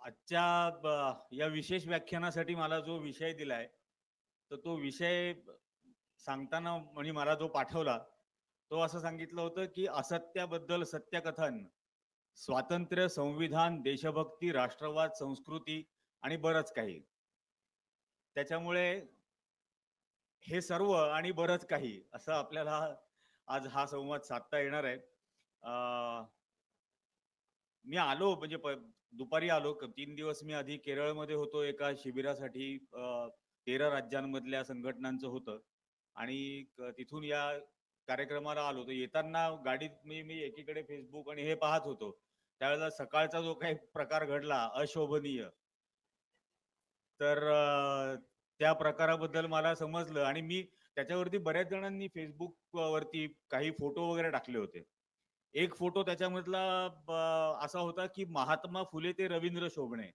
या विशेष व्याख्यानासाठी मला जो विषय दिलाय, तर तो विषय सांगताना म्हणजे मला जो पाठवला, तो असं सांगितलं होतं की असत्याबद्दल सत्यकथन, स्वातंत्र्य, संविधान, देशभक्ती, राष्ट्रवाद, संस्कृती आणि बरंच काही. त्याच्यामुळे हे सर्व आणि बरंच काही असं आपल्याला आज हा संवाद साधता येणार आहे. मी आलो म्हणजे दुपारी आलो. 3 दिवस मी आधी केरळमध्ये होतो एका शिबिरासाठी. 13 राज्यांमधल्या संघटनांचं होतं आणि तिथून या कार्यक्रमाला आलो. तर येताना गाडीत मी मी एकीकडे फेसबुक आणि हे पाहत होतो. त्यावेळेला सकाळचा जो काही प्रकार घडला अशोभनीय, तर त्या प्रकाराबद्दल मला समजलं आणि मी त्याच्यावरती बऱ्याच जणांनी फेसबुक वरती काही फोटो वगैरे टाकले होते. एक फोटो त्याच्यामधला असा होता की महात्मा फुले ते रवींद्र शोभणे.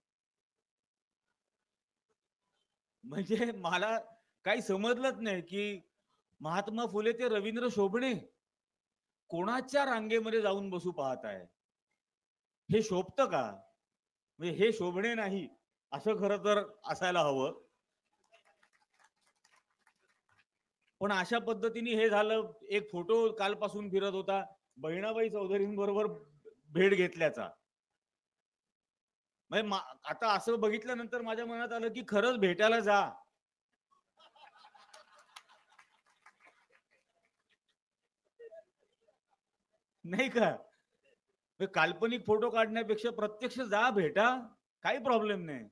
म्हणजे मला काही समजलंच नाही की महात्मा फुले ते रवींद्र शोभणे कोणाच्या रांगेमध्ये जाऊन बसू पाहत आहे. हे शोभतं का? म्हणजे हे शोभणे नाही असं खरं तर असायला हवं. पण अशा पद्धतीने हे झालं. एक फोटो कालपासून फिरत होता बहिणाबाई चौधरींबरोबर भेट घेतल्याचा. म्हणजे आता असं बघितल्यानंतर माझ्या मनात आलं की खरंच भेटायला जा. नाही का? काल्पनिक फोटो काढण्यापेक्षा प्रत्यक्ष जा, भेटा, काही प्रॉब्लेम नाही.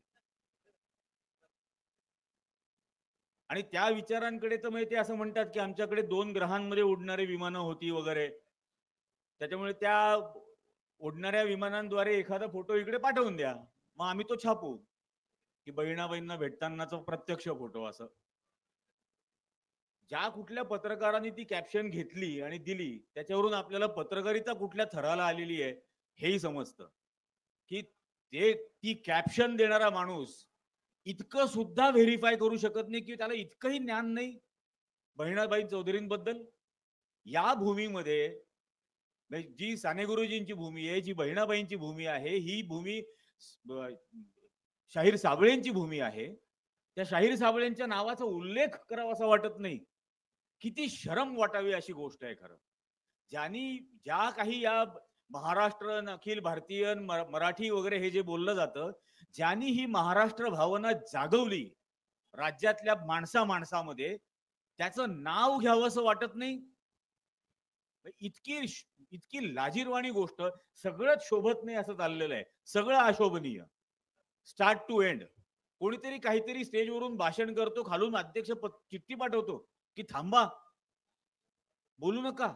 आणि त्या विचारांकडे तर म्हणजे ते असं म्हणतात की आमच्याकडे 2 ग्रहांमध्ये उडणारे विमानं होती वगैरे. त्याच्यामुळे त्या उडणाऱ्या विमानांद्वारे एखादा फोटो इकडे पाठवून द्या, मग आम्ही तो छापू की बहिणाबाईंना भेटतानाचा प्रत्यक्ष फोटो. असं ज्या कुठल्या पत्रकारांनी ती कॅप्शन घेतली आणि दिली, त्याच्यावरून आपल्याला पत्रकारिता कुठल्या थराला आलेली आहे हेही समजतं. की ती कॅप्शन देणारा माणूस इतकं सुद्धा व्हेरीफाय करू शकत नाही की त्याला इतकंही ज्ञान नाही बहिणाबाई चौधरींबद्दल. या भूमीमध्ये जी साने गुरुजींची भूमी आहे, जी बहिणाबाईंची भूमी आहे, ही भूमी शाहीर साबळेंची भूमी आहे. त्या शाहीर साबळेंच्या नावाचा उल्लेख करावा असा वाटत नाही. किती शरम वाटावी अशी गोष्ट आहे खरं. ज्यांनी ज्या काही या महाराष्ट्र, अखिल भारतीय, मराठी वगैरे हे जे बोललं जातं, ज्यांनी ही महाराष्ट्र भावना जागवली राज्यातल्या माणसामध्ये, त्याचं नाव घ्यावं असं वाटत नाही. इतकी इतकी लाजीरवाणी गोष्ट. सगळंच शोभत नाही असं चाललेलं आहे. सगळं अशोभनीय स्टार्ट टू एंड. कोणीतरी काहीतरी स्टेजवरून भाषण करतो, खालून अध्यक्ष चिठ्ठी पाठवतो की थांबा, बोलू नका.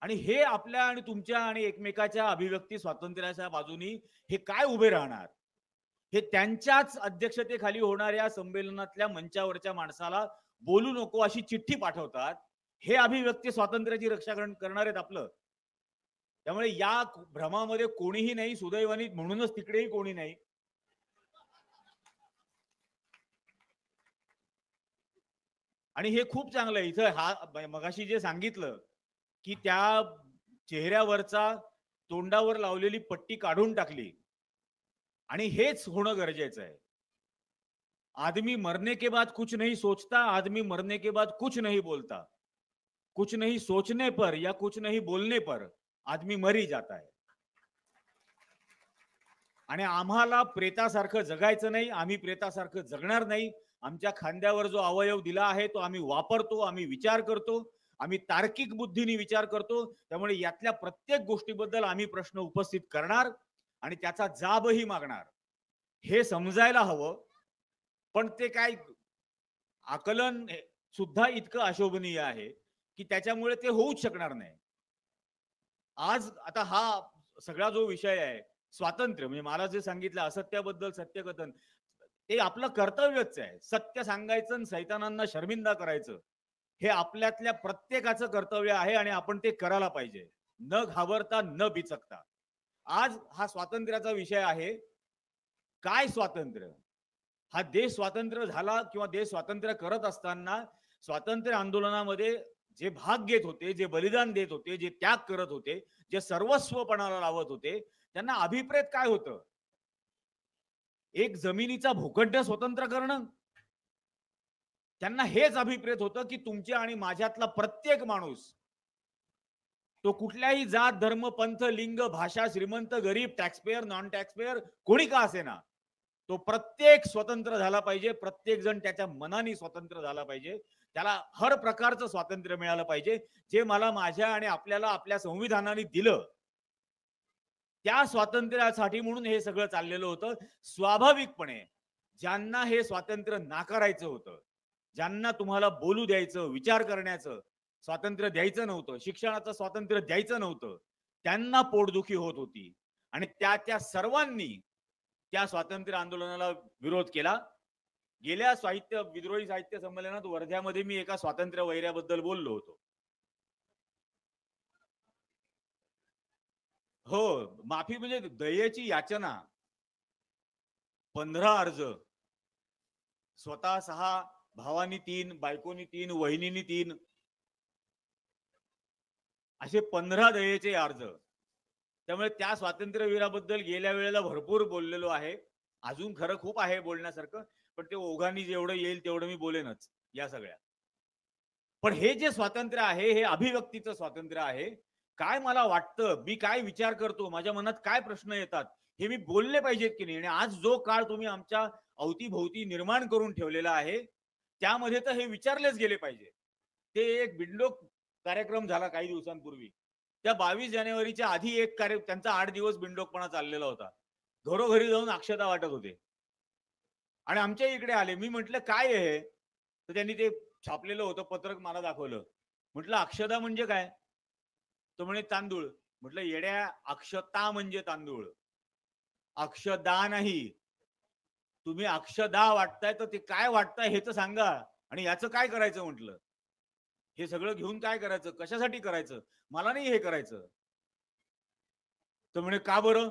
आणि हे आपल्या आणि तुमच्या आणि एकमेकाच्या अभिव्यक्ती स्वातंत्र्याच्या बाजूनी हे काय उभे राहणार? हे त्यांच्याच अध्यक्षतेखाली होणाऱ्या संमेलनातल्या मंचावरच्या माणसाला बोलू नको अशी चिठ्ठी पाठवतात. हे अभिव्यक्ती स्वातंत्र्याची रक्षा करणार आहेत आपलं. त्यामुळे या भ्रमामध्ये कोणीही नाही. सुदैवानी म्हणूनच तिकडेही कोणी नाही. आणि हे खूप चांगलं आहे. इथं हा मगाशी जे सांगितलं की त्या चेहऱ्यावरचा तोंडावर लावलेली पट्टी काढून टाकली आणि हेच होणं गरजेचं आहे. आदमी मरने के बाद कुछ नहीं सोचता, आदमी मरने के बाद कुछ नहीं बोलता. कुछ नहीं सोचने पर या कुछ नहीं बोलने पर आदमी मरी जाता है. आणि आम्हाला प्रेतासारखं जगायचं नाही. आम्ही प्रेतासारखं जगणार नाही. आमच्या खांद्यावर जो अवयव दिला आहे तो आम्ही वापरतो, आम्ही विचार करतो, आम्ही तार्किक बुद्धीने विचार करतो. त्यामुळे यातल्या प्रत्येक गोष्टीबद्दल आम्ही प्रश्न उपस्थित करणार आणि त्याचा जाबही मागणार. हे समजायला हवं. पण ते काय आकलन सुद्धा इतकं अशोभनीय आहे की त्याच्यामुळे ते होऊच शकणार नाही. आज आता हा सगळा जो विषय आहे स्वातंत्र्य, म्हणजे मला जे सांगितलं असत्याबद्दल सत्यकथन, ते आपलं कर्तव्यच आहे. सत्य सांगायचं आणि सैतानांना शर्मिंदा करायचं हे आपल्यातल्या प्रत्येकाचं कर्तव्य आहे आणि आपण ते करायला पाहिजे, न घाबरता न बिचकता. आज हा स्वातंत्र्याचा विषय आहे. काय स्वातंत्र्य? हा देश स्वातंत्र्य झाला किंवा देश स्वातंत्र्य करत असताना स्वातंत्र्य आंदोलनामध्ये जे भाग घेत होते, जे बलिदान देत होते, जे त्याग करत होते, जे सर्वस्व पणाला लावत होते, त्यांना अभिप्रेत काय होतं? एक जमिनीचा भूखंड स्वतंत्र करणं. त्यांना हेच अभिप्रेत होतं की तुमच्या आणि माझ्यातला प्रत्येक माणूस, तो कुठल्याही जात, धर्म, पंथ, लिंग, भाषा, श्रीमंत, गरीब, टॅक्सपेयर, नॉन टॅक्सपेयर, कोणी का असेना, तो प्रत्येक स्वतंत्र झाला पाहिजे. प्रत्येक जण त्याच्या मनाने स्वतंत्र झाला पाहिजे. त्याला हर प्रकारचं स्वातंत्र्य मिळालं पाहिजे, जे मला माझ्या आणि आपल्याला आपल्या संविधानाने दिलं. त्या स्वातंत्र्यासाठी म्हणून हे सगळं चाललेलं होतं. स्वाभाविकपणे ज्यांना हे स्वातंत्र्य नाकारायचं होतं, ज्यांना तुम्हाला बोलू द्यायचं, विचार करण्याचं स्वातंत्र्य द्यायचं नव्हतं, शिक्षणाचं स्वातंत्र्य द्यायचं नव्हतं, त्यांना पोटदुखी होत होती. आणि त्या सर्वांनी त्या स्वातंत्र्य आंदोलनाला विरोध केला. गेल्या विद्रोही साहित्य संमेलनात वर्ध्यामध्ये मी एका स्वातंत्र्य वैऱ्याबद्दल बोललो होतो. हो, माफी म्हणजे दयेची याचना. 15 अर्ज, स्वतः 6, भावानी 3, बायकोनी 3, वहिनीनी 3, असे 15 दयेचे अर्ज. त्यामुळे त्या स्वातंत्र्यवीराबद्दल गेल्या वेळेला भरपूर बोललेलो आहे. अजून खरं खूप आहे बोलण्यासारखं, पण ते ओघांनी जेवढं येईल तेवढं मी बोलेनच या सगळ्या. पण हे जे स्वातंत्र्य आहे, हे अभिव्यक्तीचं स्वातंत्र्य आहे. काय मला वाटतं, मी काय विचार करतो, माझ्या मनात काय प्रश्न येतात, हे मी बोलले पाहिजेत की नाही. आणि आज जो काळ तुम्ही आमच्या अवतीभोवती निर्माण करून ठेवलेला आहे, त्यामध्ये तर हे विचारलेच गेले पाहिजे. ते एक बिंडोक कार्यक्रम झाला काही दिवसांपूर्वी. त्या 22 जानेवारीच्या आधी एक त्यांचा 8 दिवस बिंडोकपणा चाललेला होता. घरोघरी जाऊन अक्षता वाटत होते आणि आमच्या इकडे आले. मी म्हटलं काय आहे? तर त्यांनी ते छापलेलं होतं पत्रक मला दाखवलं. म्हटलं अक्षता म्हणजे काय? तो म्हणे तांदूळ. म्हटलं येड्या, अक्षता म्हणजे तांदूळ, अक्षदा नाही. तुम्ही अक्षदा वाटताय तर ते काय वाटताय हे तर सांगा. आणि याचं काय करायचं म्हटलं. हे सगळं घेऊन काय करायचं, कशासाठी करायचं, मला नाही हे करायचं. तर म्हणे का बरं,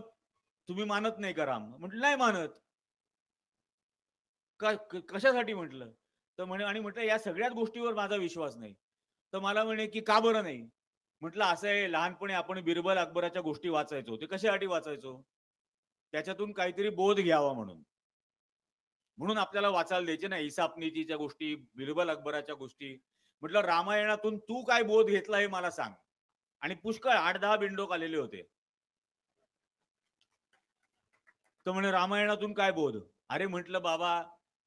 तुम्ही मानत नाही का राम? म्हटलं नाही मानत. कशासाठी म्हटलं. तर म्हणे आणि म्हटलं या सगळ्याच गोष्टीवर माझा विश्वास नाही. तर मला म्हणे की का बरं नाही. म्हटलं असं आहे, लहानपणी आपण बिरबल अकबराच्या गोष्टी वाचायचो. ते कशासाठी वाचायचो? त्याच्यातून काहीतरी बोध घ्यावा म्हणून. म्हणून आपल्याला वाचायला द्यायचे ना इसाप नीतीच्या गोष्टी, बिरबल अकबराच्या गोष्टी. म्हटलं रामायणातून तू काय बोध घेतला हे मला सांग. आणि पुष्कळ 8-10 बिंडोक आलेले होते. तर म्हणे रामायणातून काय बोध. अरे म्हटलं बाबा,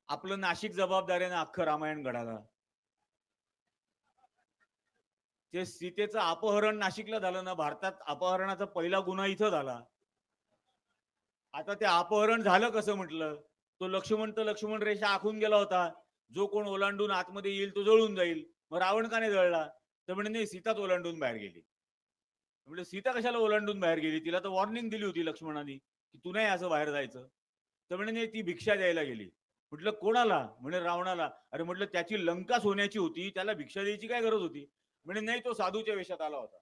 आपलं नाशिक जबाबदार आहे ना अख्खं रामायण घडायला. ते सीतेचं अपहरण नाशिकला झालं ना, भारतात अपहरणाचा पहिला गुन्हा इथं झाला. आता ते अपहरण झालं कसं म्हटलं. तो लक्ष्मण तर लक्ष्मण रेषा आखून गेला होता. जो कोण ओलांडून आतमध्ये येईल तो जळून जाईल. मग रावण का नाही जळला? तर म्हणे नाही, सीताच ओलांडून बाहेर गेली. म्हणजे सीता कशाला ओलांडून बाहेर गेली? तिला तर वॉर्निंग दिली होती लक्ष्मणाने की तू नाही असं बाहेर जायचं. तर म्हणे नाही, ती भिक्षा द्यायला गेली. म्हटलं कोणाला? म्हणे रावणाला. अरे म्हटलं त्याची लंका सोन्याची होती, त्याला भिक्षा द्यायची काय गरज होती? म्हणे नाही, तो साधूच्या वेशात आला होता.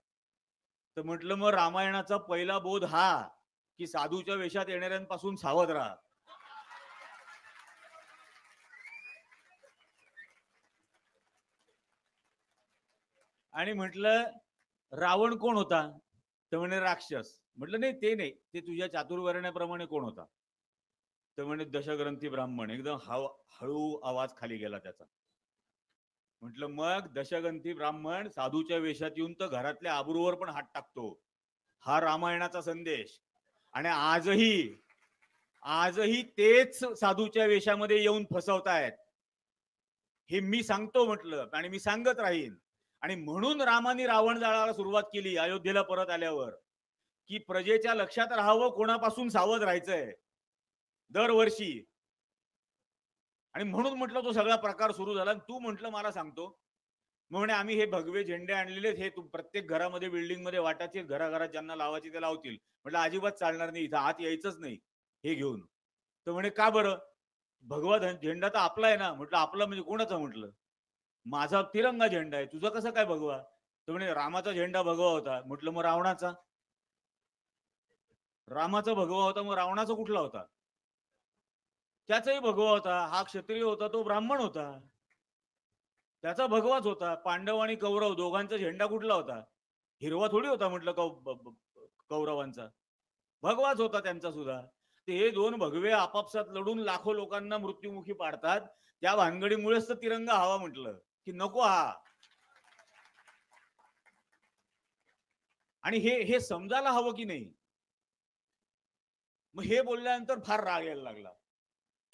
तर म्हटलं मग रामायणाचा पहिला बोध हा की साधूच्या वेशात येणाऱ्यांपासून सावध राहा. आणि म्हटलं रावण कोण होता? तर म्हणे राक्षस. म्हटलं नाही ते नाही, ते तुझ्या चातुर्वर्ण्याप्रमाणे कोण होता? तर म्हणे दशग्रंथी ब्राह्मण. एकदम हळू आवाज खाली गेला त्याचा. म्हटलं मग दशग्रंथी ब्राह्मण साधूच्या वेशात येऊन तर घरातल्या आबरूवर पण हात टाकतो. हा रामायणाचा संदेश. आणि आजही तेच साधूच्या वेशामध्ये येऊन फसवतायत. हे मी सांगतो म्हटलं आणि मी सांगत राहीन. आणि म्हणून रामाने रावण जाळाला सुरुवात केली अयोध्येला परत आल्यावर, की प्रजेच्या लक्षात राहावं कोणापासून सावध राहायचंय दरवर्षी. आणि म्हणून म्हटलं तो सगळा प्रकार सुरू झाला. तू म्हटलं मला सांगतो. मग म्हणे आम्ही हे भगवे झेंडे आणलेले, हे प्रत्येक घरामध्ये बिल्डिंग मध्ये वाटायचे, घराघरात ज्यांना लावायचे ते लावतील. म्हटलं अजिबात चालणार नाही, इथं आत यायचंच नाही हे घेऊन. तर म्हणे का बरं? भगवा झेंडा तर आपला आहे ना. म्हटलं आपला म्हणजे कोणाचा? म्हटलं माझा तिरंगा झेंडा आहे, तुझा कसं काय भगवा? तर म्हणे रामाचा झेंडा भगवा होता. म्हटलं मग रावणाचा? रामाचा भगवा होता, मग रावणाचा कुठला होता? त्याचाही भगवा होता. हा क्षत्रिय होता, तो ब्राह्मण होता, त्याचा भगवाच होता. पांडव आणि कौरव दोघांचा झेंडा कुठला होता? हिरवा थोडी होता म्हटलं कौरवांचा. भगवाच होता त्यांचा सुद्धा. ते दोन भगवे आपापसात लढून लाखो लोकांना मृत्युमुखी पाडतात. त्या भानगडीमुळेच तर तिरंगा हवा म्हटलं की नको हा. आणि हे हे समजायला हवं की नाही. मग हे बोलल्यानंतर फार राग यायला लागला.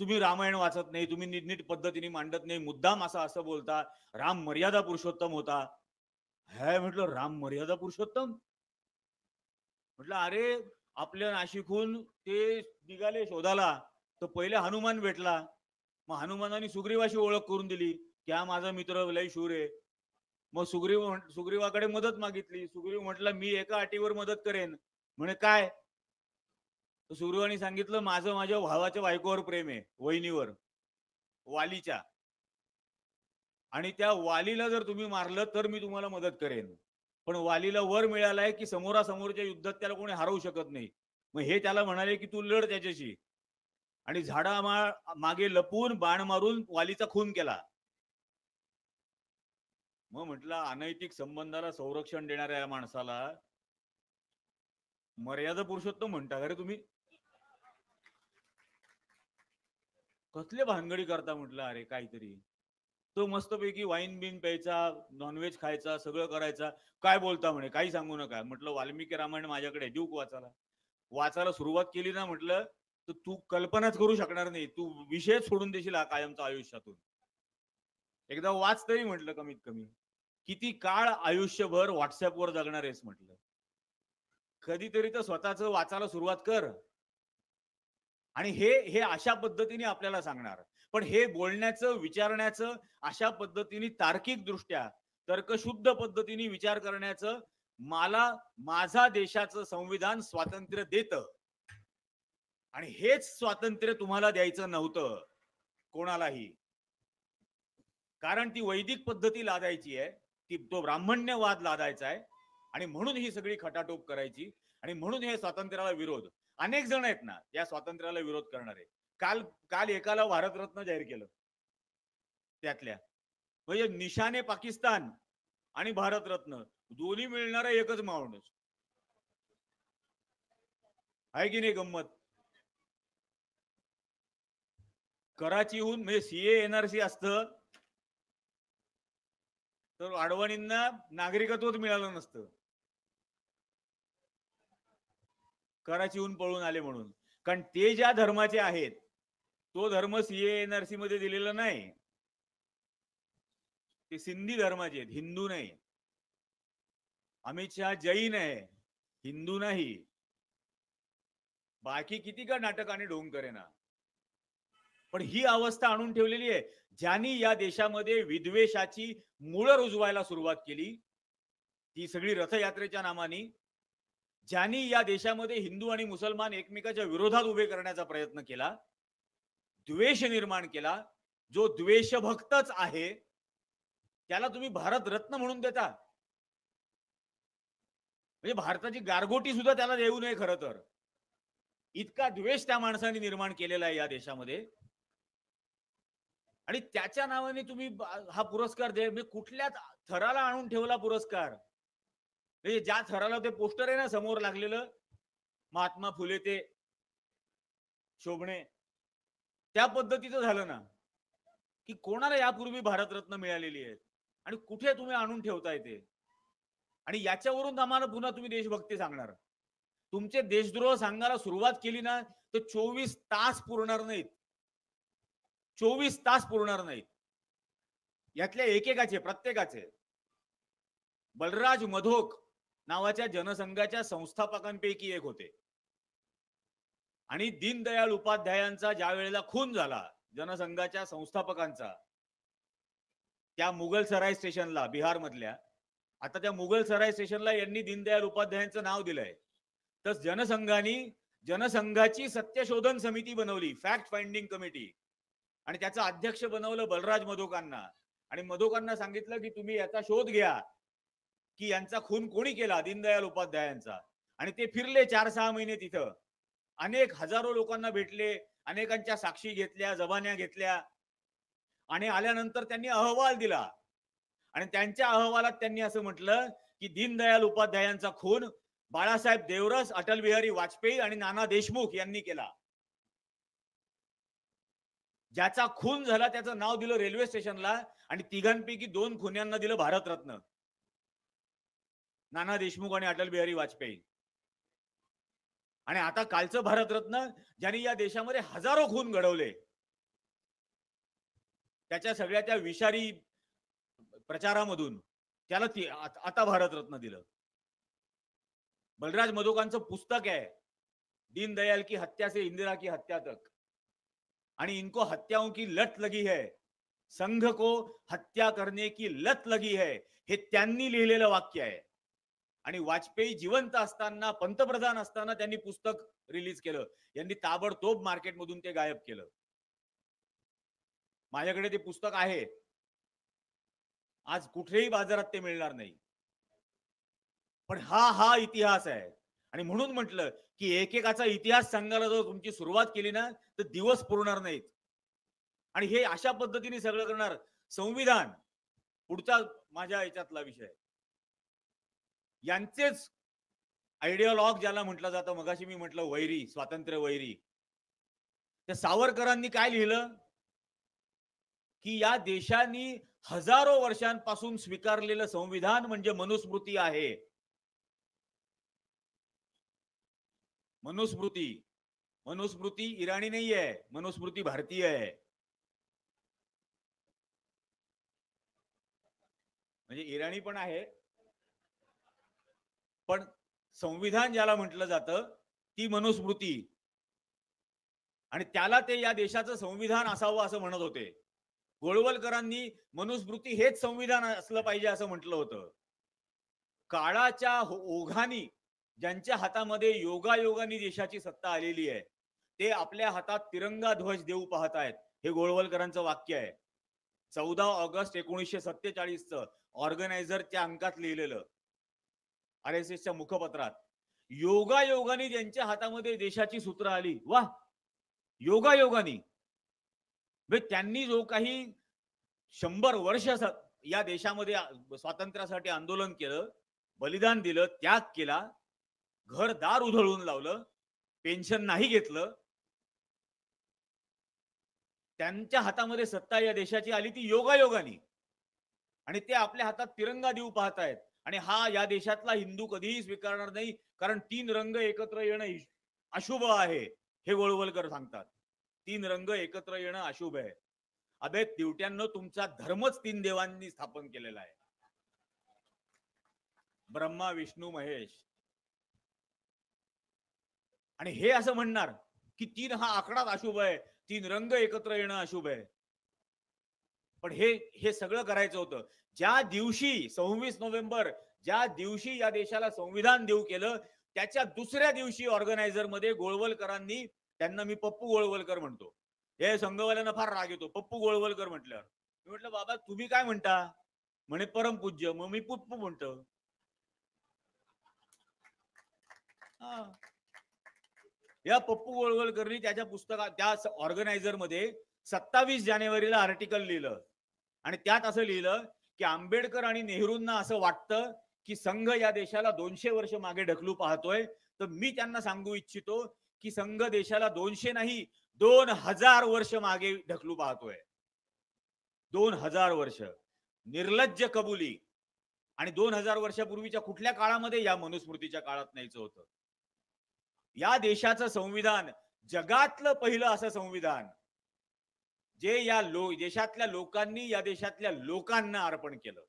तुम्ही रामायण वाचत नाही, तुम्ही नीट पद्धतीने मांडत नाही, मुद्दाम असं बोलता. राम मर्यादा पुरुषोत्तम होता. है म्हटलं, राम मर्यादा पुरुषोत्तम. म्हटलं अरे, आपल्या नाशिकहून ते निघाले शोधाला, तर पहिले हनुमान भेटला. मग हनुमानाने सुग्रीवाशी ओळख करून दिली की हा माझा मित्र लय शूर आहे. मग सुग्रीवाकडे मदत मागितली. सुग्रीव म्हटला मी एका अटीवर मदत करेन. म्हणे काय? तर सुग्रीवाने सांगितलं माझं माझ्या भावाच्या बायकोवर प्रेम आहे, वहिनीवर, वालीच्या. आणि त्या वालीला जर तुम्ही मारलं तर मी तुम्हाला मदत करेन. पण वालीला वर मिळालाय की समोरासमोरच्या युद्धात त्याला कोणी हरवू शकत नाही. मग हे त्याला म्हणाले की तू लढ त्याच्याशी. आणि झाडा मागे लपून बाण मारून वालीचा खून केला. मग म्हटलं अनैतिक संबंधाला संरक्षण देणाऱ्या या माणसाला मर्यादा पुरुषोत्तम म्हणता का रे तुम्ही? कसले भानगडी करता म्हटलं. अरे काहीतरी. तो मस्तपैकी वाईन बिन प्यायचा, नॉनव्हेज खायचा, सगळं करायचा. काय बोलता म्हणे, काही सांगू नका. म्हटलं वाल्मिकी रामायण माझ्याकडे देऊ वाचायला. वाचायला सुरुवात केली ना म्हटलं, तर तू कल्पनाच करू शकणार नाही. तू विषय सोडून देशील हा कायमचा आयुष्यातून. एकदा वाच तरी म्हटलं कमीत कमी. किती काळ आयुष्यभर व्हॉट्सअपवर जगणार आहेस म्हटलं. कधीतरी तर स्वतःच वाचायला सुरुवात कर. आणि हे हे अशा पद्धतीने आपल्याला सांगणार. पण हे बोलण्याचं, विचारण्याचं, अशा पद्धतीने तार्किक दृष्ट्या तर्कशुद्ध पद्धतीने विचार करण्याचं मला माझा देशाचं संविधान स्वातंत्र्य देतं. आणि हेच स्वातंत्र्य तुम्हाला द्यायचं नव्हतं कोणालाही. कारण ती वैदिक पद्धती लादायची आहे, तो ब्राह्मण्यवाद लादायचा आहे. आणि म्हणून ही सगळी खटाटोप करायची. आणि म्हणून हे स्वातंत्र्याला विरोध. अनेक जण आहेत ना या स्वातंत्र्याला विरोध करणारे. काल काल एकाला भारतरत्न जाहीर केलं. त्यातल्या म्हणजे निशाने पाकिस्तान आणि भारतरत्न दोन्ही मिळणारा एकच माणूस आहे की नाही. गंमत. कराचीहून म्हणजे सीए एनआरसी असतं तर अडवाणींना नागरिकत्वच मिळालं नसतं. कराचीहून पळून आले म्हणून. कारण ते ज्या धर्माचे आहेत तो धर्म सीए एनआरसी मध्ये दिलेला नाही. ते सिंधी धर्माचे आहेत, हिंदू नाही. अमित शहा जैन आहे, हिंदू नाही. बाकी किती का नाटक आणि ढोंग करेना. पण ही अवस्था आणून ठेवलेली आहे. ज्यांनी या देशामध्ये विद्वेषाची मुळं रुजवायला सुरुवात केली, ती सगळी रथयात्रेच्या नामाने. ज्यांनी या देशामध्ये हिंदू आणि मुसलमान एकमेकाच्या विरोधात उभे करण्याचा प्रयत्न केला, द्वेष निर्माण केला, जो द्वेषभक्तच आहे त्याला तुम्ही भारत रत्न म्हणून देता. म्हणजे भारताची गारगोटी सुद्धा त्याला देऊ नये खरं तर. इतका द्वेष त्या माणसाने निर्माण केलेला आहे या देशामध्ये. आणि त्याच्या नावाने तुम्ही हा पुरस्कार दे. म्हणजे कुठल्या थराला आणून ठेवला पुरस्कार. म्हणजे ज्या थराला ते पोस्टर आहे ना समोर लागलेलं, महात्मा फुले ते शोभणे, त्या पद्धतीचं झालं ना की कोणाला यापूर्वी भारतरत्न मिळालेली आहे आणि कुठे तुम्ही आणून ठेवताय ते. आणि याच्यावरून आम्हाला पुन्हा तुम्ही देशभक्ती सांगणार. तुमचे देशद्रोह सांगायला सुरुवात केली ना तर 24 तास पुरणार नाहीत. 24 तास पुरणार नाहीत. यातल्या एकेकाचे, प्रत्येकाचे. बलराज मधोक नावाच्या जनसंघाच्या संस्थापकांपैकी एक होते. आणि दीनदयाळ उपाध्यायांचा ज्या वेळेला खून झाला जनसंघाच्या संस्थापकांचा, त्या मुघल सराय स्टेशनला बिहार मधल्या, आता त्या मुघल सराय स्टेशनला यांनी दीनदयाळ उपाध्यायांचं नाव दिलंय. तर जनसंघाची सत्यशोधन समिती बनवली, फॅक्ट फाइंडिंग कमिटी. आणि त्याचं अध्यक्ष बनवलं बलराज मधोकांना. आणि मधोकांना सांगितलं की तुम्ही याचा शोध घ्या की यांचा खून कोणी केला, दीनदयाळ उपाध्यायांचा. आणि ते फिरले 4-6 महिने तिथं. अनेक हजारो लोकांना भेटले, अनेकांच्या साक्षी घेतल्या, जबान्या घेतल्या. आणि आल्यानंतर त्यांनी अहवाल दिला. आणि त्यांच्या अहवालात त्यांनी असं म्हटलं की दीनदयाळ उपाध्यायांचा खून बाळासाहेब देवरस, अटल बिहारी वाजपेयी आणि नाना देशमुख यांनी केला. ज्याचा खून झाला त्याचं नाव दिलं रेल्वे स्टेशनला आणि तिघांपैकी 2 खुन्यांना दिलं भारतरत्न, नाना देशमुख आणि अटल बिहारी वाजपेयी. आणि आता कालचं भारतरत्न ज्यांनी या देशामध्ये हजारो खून घडवले, त्याच्या सगळ्या त्या विषारी प्रचारामधून त्याला आता भारतरत्न दिलं. बलराज मधोकांचं पुस्तक आहे, दीनदयाल की हत्या से इंदिरा की हत्या तक, आणि इनको हत्याओं की लत लगी है, संघ को हत्या करने की लत लगी है, हे त्यांनी लिहिलेलं वाक्य आहे. आणि वाजपेयी जिवंत असताना, पंतप्रधान असताना त्यांनी पुस्तक रिलीज केलं. यांनी ताबडतोब मार्केटमधून ते गायब केलं. माझ्याकडे ते पुस्तक आहे. आज कुठेही बाजारात ते मिळणार नाही. पण हा इतिहास आहे. आणि म्हणून म्हटलं की एकेकाचा इतिहास सांगायला जर तुमची सुरुवात केली ना, तर दिवस पुरणार नाहीत. आणि हे अशा पद्धतीने सगळं करणार संविधान, पुढचा माझ्या याच्यातला विषय, यांचेच आयडियोलॉग ज्याला म्हटलं जातं, मगाशी मी म्हटलं वैरी, स्वातंत्र्य वैरी. त्या सावरकरांनी काय लिहिलं की या देशाने हजारो वर्षांपासून स्वीकारलेलं संविधान म्हणजे मनुस्मृती आहे. मनुस्मृती, मनुस्मृती इराणी नाही आहे, मनुस्मृती भारतीय आहे. म्हणजे इराणी पण आहे, पण संविधान ज्याला म्हटलं जातं ती मनुस्मृती, आणि त्याला ते या देशाचं संविधान असावं असं म्हणत होते. गोळवलकरांनी मनुस्मृती हेच संविधान असलं पाहिजे असं म्हटलं होतं. काळाच्या ओघानी ज्यांच्या हातामध्ये योगायोगानी देशाची सत्ता आलेली आहे, ते आपल्या हातात तिरंगा ध्वज देऊ पाहत आहेत, हे गोळवलकरांचं वाक्य आहे. 14 ऑगस्ट 1947 ऑर्गनायझरच्या अंकात लिहिलेलं, RSSच्या मुखपत्रात. योगायोगानी ज्यांच्या हातामध्ये देशाची सूत्र आली, वा, योगायोगानी. त्यांनी जो काही 100 वर्ष या देशामध्ये स्वातंत्र्यासाठी आंदोलन केलं, बलिदान दिलं, त्याग केला, घरदार उधळून लावलं, पेन्शन नाही घेतलं, त्यांच्या हातामध्ये सत्ता या देशाची आली ती योगायोगानी. आणि ते आपल्या हातात तिरंगा देऊ पाहतायत. आणि हा या देशातला हिंदू कधीही स्वीकारणार नाही, कारण 3 रंग एकत्र येणं अशुभ आहे, हे गोळवलकर सांगतात. 3 रंग एकत्र येणं अशुभ आहे. अबे दिवट्यांनो, तुमचा धर्मच 3 देवांनी स्थापन केलेला आहे, ब्रह्मा, विष्णू, महेश. आणि हे असं म्हणणार की 3 हा आकडाच अशुभ आहे, 3 रंग एकत्र येणं अशुभ आहे. पण हे सगळं करायचं होतं ज्या दिवशी 26 नोव्हेंबर, ज्या दिवशी या देशाला संविधान देऊ केलं, त्याच्या दुसऱ्या दिवशी ऑर्गनायझर मध्ये गोळवलकरांनी, त्यांना मी पप्पू गोळवलकर म्हणतो, हे संघवाल्यांना फार राग येतो पप्पू गोळवलकर म्हटल्यावर. मी म्हटलं बाबा तुम्ही काय म्हणता? म्हणे परमपूज्य. मग मी पुप्पू म्हणतो. या पप्पू गोळवलकरनी त्याच्या पुस्तकात, त्या ऑर्गनायझर मध्ये 27 जानेवारीला आर्टिकल लिहिलं, आणि त्यात असं लिहिलं की आंबेडकर आणि नेहरूंना असं वाटतं की संघ या देशाला 200 वर्ष मागे ढकलू पाहतोय. तर मी त्यांना सांगू इच्छितो की संघ देशाला 200 नाही, 2000 वर्ष मागे ढकलू पाहतोय. 2000 वर्ष. निर्लज्ज कबुली. आणि 2000 वर्षापूर्वीच्या कुठल्या काळामध्ये? या मनुस्मृतीच्या काळात न्यायचं होतं. या देशाचं संविधान जगातलं पहिलं असं संविधान, जे या देशातल्या लोकांनी या देशातल्या लोकांना अर्पण केलं.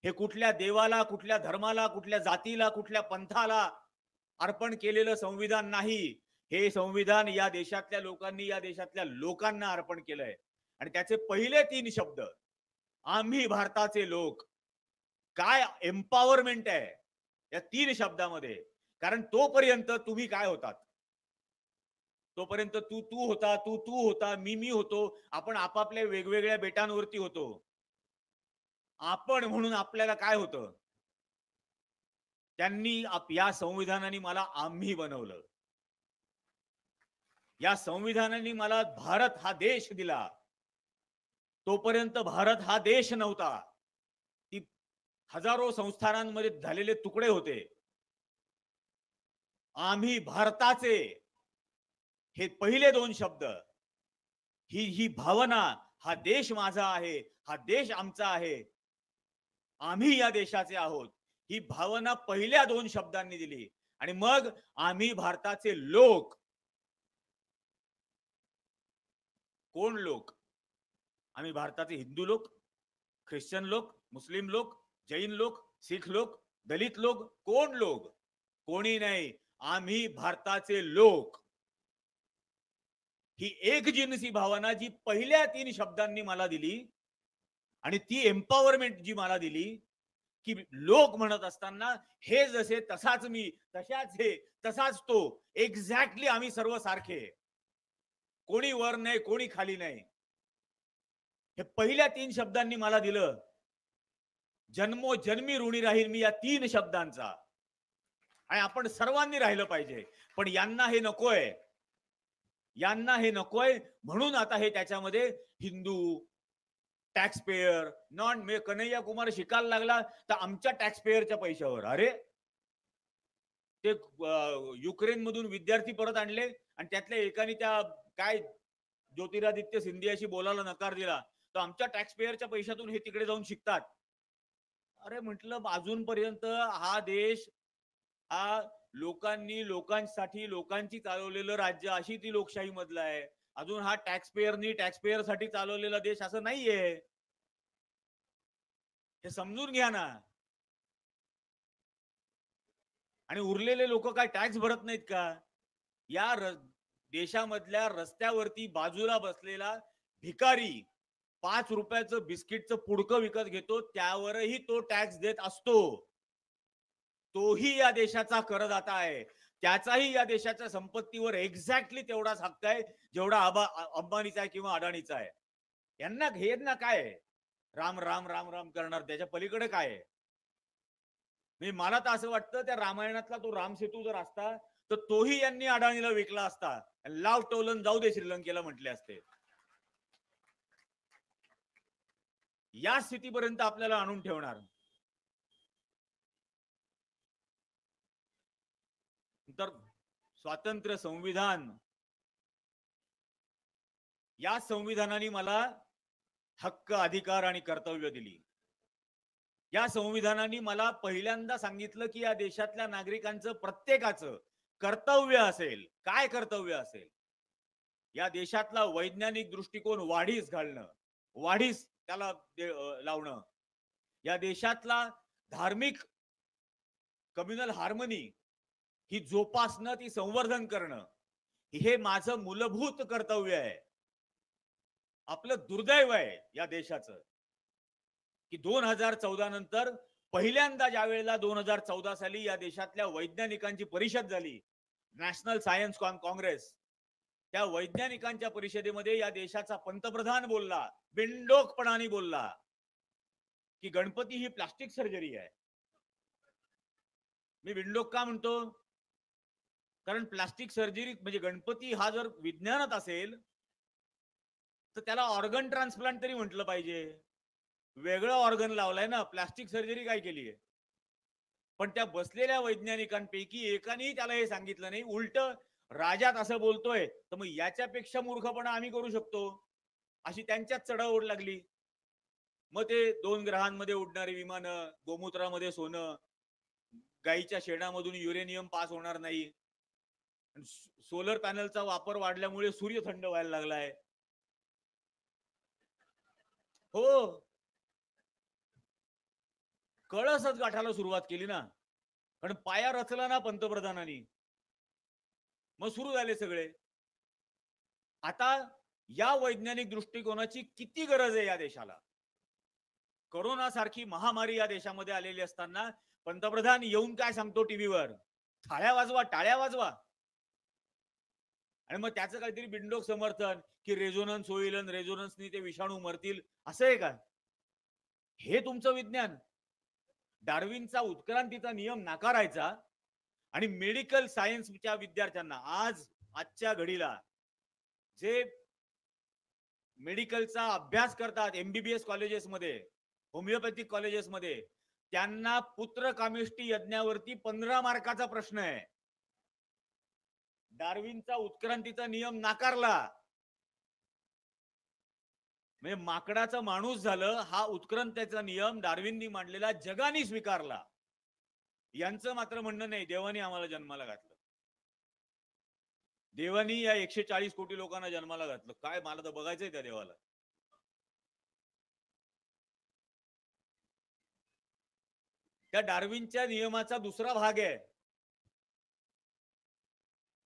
हे कुठल्या देवाला, कुठल्या धर्माला, कुठल्या जातीला, कुठल्या पंथाला अर्पण केलेलं संविधान नाही. हे संविधान या देशातल्या लोकांनी या देशातल्या लोकांना अर्पण केलंय. आणि त्याचे पहिले 3 शब्द, आम्ही भारताचे लोक. काय एम्पॉवरमेंट आहे या 3 शब्दामध्ये. कारण तोपर्यंत तुम्ही काय होतात? तोपर्यंत तू होता, तू होता, मी होतो. आपण आपापल्या वेगवेगळ्या बेटांवरती होतो. आपण म्हणून आपल्याला काय होतं? त्यांनी या संविधानाने मला आम्ही बनवलं. या संविधानाने मला भारत हा देश दिला. तोपर्यंत भारत हा देश नव्हता. ती हजारो संस्थानांमध्ये झालेले तुकडे होते. आम्ही भारताचे, हे पहिले 2 शब्द ही भावना, हा देश माझा आहे, हा देश आमचा आहे, आम्ही या देशाचे आहोत, ही भावना पहिल्या 2 शब्दांनी दिली. आणि मग आम्ही भारताचे लोक. कोण लोक? आम्ही भारताचे हिंदू लोक, ख्रिश्चन लोक, मुस्लिम लोक, जैन लोक, सिख लोक, दलित लोक, कोण लोक? कोणी नाही. आम्ही भारताचे लोक. ही एक जिनसी भावना जी पहिल्या 3 शब्दांनी मला दिली, आणि ती एम्पॉवरमेंट जी मला दिली, की लोक म्हणत असताना हे जसे तसाच मी, तशाच हे, तसाच तो, एक्झॅक्टली आम्ही सर्व सारखे, कोणी वर नाही, कोणी खाली नाही, हे पहिल्या 3 शब्दांनी मला दिलं. जन्मोजन्मी ऋणी राहील मी या 3 शब्दांचा. आणि आपण सर्वांनी राहिलं पाहिजे. पण यांना हे नकोय, यांना हे नकोय. म्हणून आता हे त्याच्यामध्ये Hindu, tax pair, non, Kanhaiya Kumar शिकायला लागला तर आमच्या टॅक्स पेयरच्या पैशावर. अरे ते युक्रेन मधून विद्यार्थी परत आणले आणि त्यातल्या एकाने त्या काय ज्योतिरादित्य सिंधियाशी बोलायला नकार दिला, तर आमच्या टॅक्स पेयरच्या पैशातून हे तिकडे जाऊन शिकतात. अरे म्हटलं, अजूनपर्यंत हा देश, हा लोकांनी, लोकांसाठी, लोकांची चालवलेलं राज्य, अशी ती लोकशाही मधला आहे. अजून हा टॅक्स पेयर साठी चालवलेला देश असं नाहीये. हे समजून घ्या ना. आणि उरलेले लोक काय टॅक्स भरत नाहीत का? या देशामधल्या रस्त्यावरती बाजूला बसलेला भिकारी 5 रुपयाचं बिस्किटचं पुडकं विकत घेतो, त्यावरही तो टॅक्स देत असतो. तोही या देशाचा करदाता आहे. त्याचाही या देशाच्या संपत्तीवर एक्झॅक्टली तेवढाच हक्क आहे जेवढा अंबानीचा आहे किंवा अडाणीचा आहे. यांना काय आहे? राम राम राम राम करणार, त्याच्या पलीकडे काय आहे? मला तर असं वाटतं, त्या रामायणातला तो राम सेतू जर असता तर तोही यांनी अडाणीला विकला असता. लाव टोलन जाऊ दे श्रीलंकेला म्हटले असते. या स्थितीपर्यंत आपल्याला आणून ठेवणार. तर स्वातंत्र्य संविधान, या संविधानाने मला हक्क, अधिकार आणि कर्तव्य दिली. या संविधानाने मला पहिल्यांदा सांगितलं की या देशातल्या नागरिकांचं प्रत्येकाचं कर्तव्य असेल. काय कर्तव्य असेल? या देशातला वैज्ञानिक दृष्टिकोन वाढीस घालणं, वाढीस त्याला लावणं. या देशातला धार्मिक कम्युनल हार्मनी ही जोपासणं, ती संवर्धन करणं, हे माझं मूलभूत कर्तव्य आहे. आपलं दुर्दैव आहे या देशाचं की 2014 नंतर पहिल्यांदा ज्या वेळेला 2014 साली या देशातल्या वैज्ञानिकांची परिषद झाली, नॅशनल सायन्स काँग्रेस, त्या वैज्ञानिकांच्या परिषदेमध्ये या देशाचा पंतप्रधान बोलला, बिनडोकपणाने बोलला की गणपती ही प्लास्टिक सर्जरी आहे. मी बिनडोक का म्हणतो? कारण प्लास्टिक सर्जरी म्हणजे गणपती हा जर विज्ञानात असेल तर त्याला ऑर्गन ट्रान्सप्लांट तरी म्हटलं पाहिजे. वेगळं ऑर्गन लावलाय ना, प्लास्टिक सर्जरी काय केली आहे? पण त्या बसलेल्या वैज्ञानिकांपैकी एकानेही त्याला हे सांगितलं नाही. उलट राजात असं बोलतोय तर मग याच्यापेक्षा मूर्खपणा आम्ही करू शकतो, अशी त्यांच्यात चढाओढ लागली. मग ते 2 ग्रहांमध्ये उडणारी विमानं, गोमूत्रामध्ये सोनं, गाईच्या शेणामधून युरेनियम पास होणार नाही, सोलर पॅनलचा वापर वाढल्यामुळे सूर्य थंड व्हायला लागलाय. हो, कळसच गाठायला सुरुवात केली ना, कारण पाया रचला ना पंतप्रधानांनी. मग सुरू झाले सगळे. आता या वैज्ञानिक दृष्टिकोनाची किती गरज आहे या देशाला? कोरोना सारखी महामारी या देशामध्ये आलेली असताना पंतप्रधान येऊन काय सांगतो टीव्हीवर? थाळ्या वाजवा, टाळ्या वाजवा. आणि मग त्याचं काहीतरी बिंडोक समर्थन की रेझोनन्स होईल आणि रेझोनन्सनी ते विषाणू मरतील, असं आहे का? हे तुमचं विज्ञान? डार्विनचा उत्क्रांतीचा नियम नाकारायचा आणि मेडिकल सायन्सच्या विद्यार्थ्यांना आजच्या घडीला जे मेडिकलचा अभ्यास करतात एमबीबीएस कॉलेजेसमध्ये, होमिओपॅथिक कॉलेजेसमध्ये, त्यांना पुत्र कामिष्टी यज्ञावरती 15 मार्काचा प्रश्न आहे. डार्विनचा उत्क्रांतीचा नियम नाकारला म्हणजे माकडाचा माणूस झालं हा उत्क्रांतीचा नियम डार्विननी मांडलेला जगाने स्वीकारला. यांचं मात्र म्हणणं नाही देवानी आम्हाला जन्माला घातलं. देवानी या 140 कोटी लोकांना जन्माला घातलं. काय मला तर बघायचंय त्या देवाला. त्या डार्विनच्या नियमाचा दुसरा भाग आहे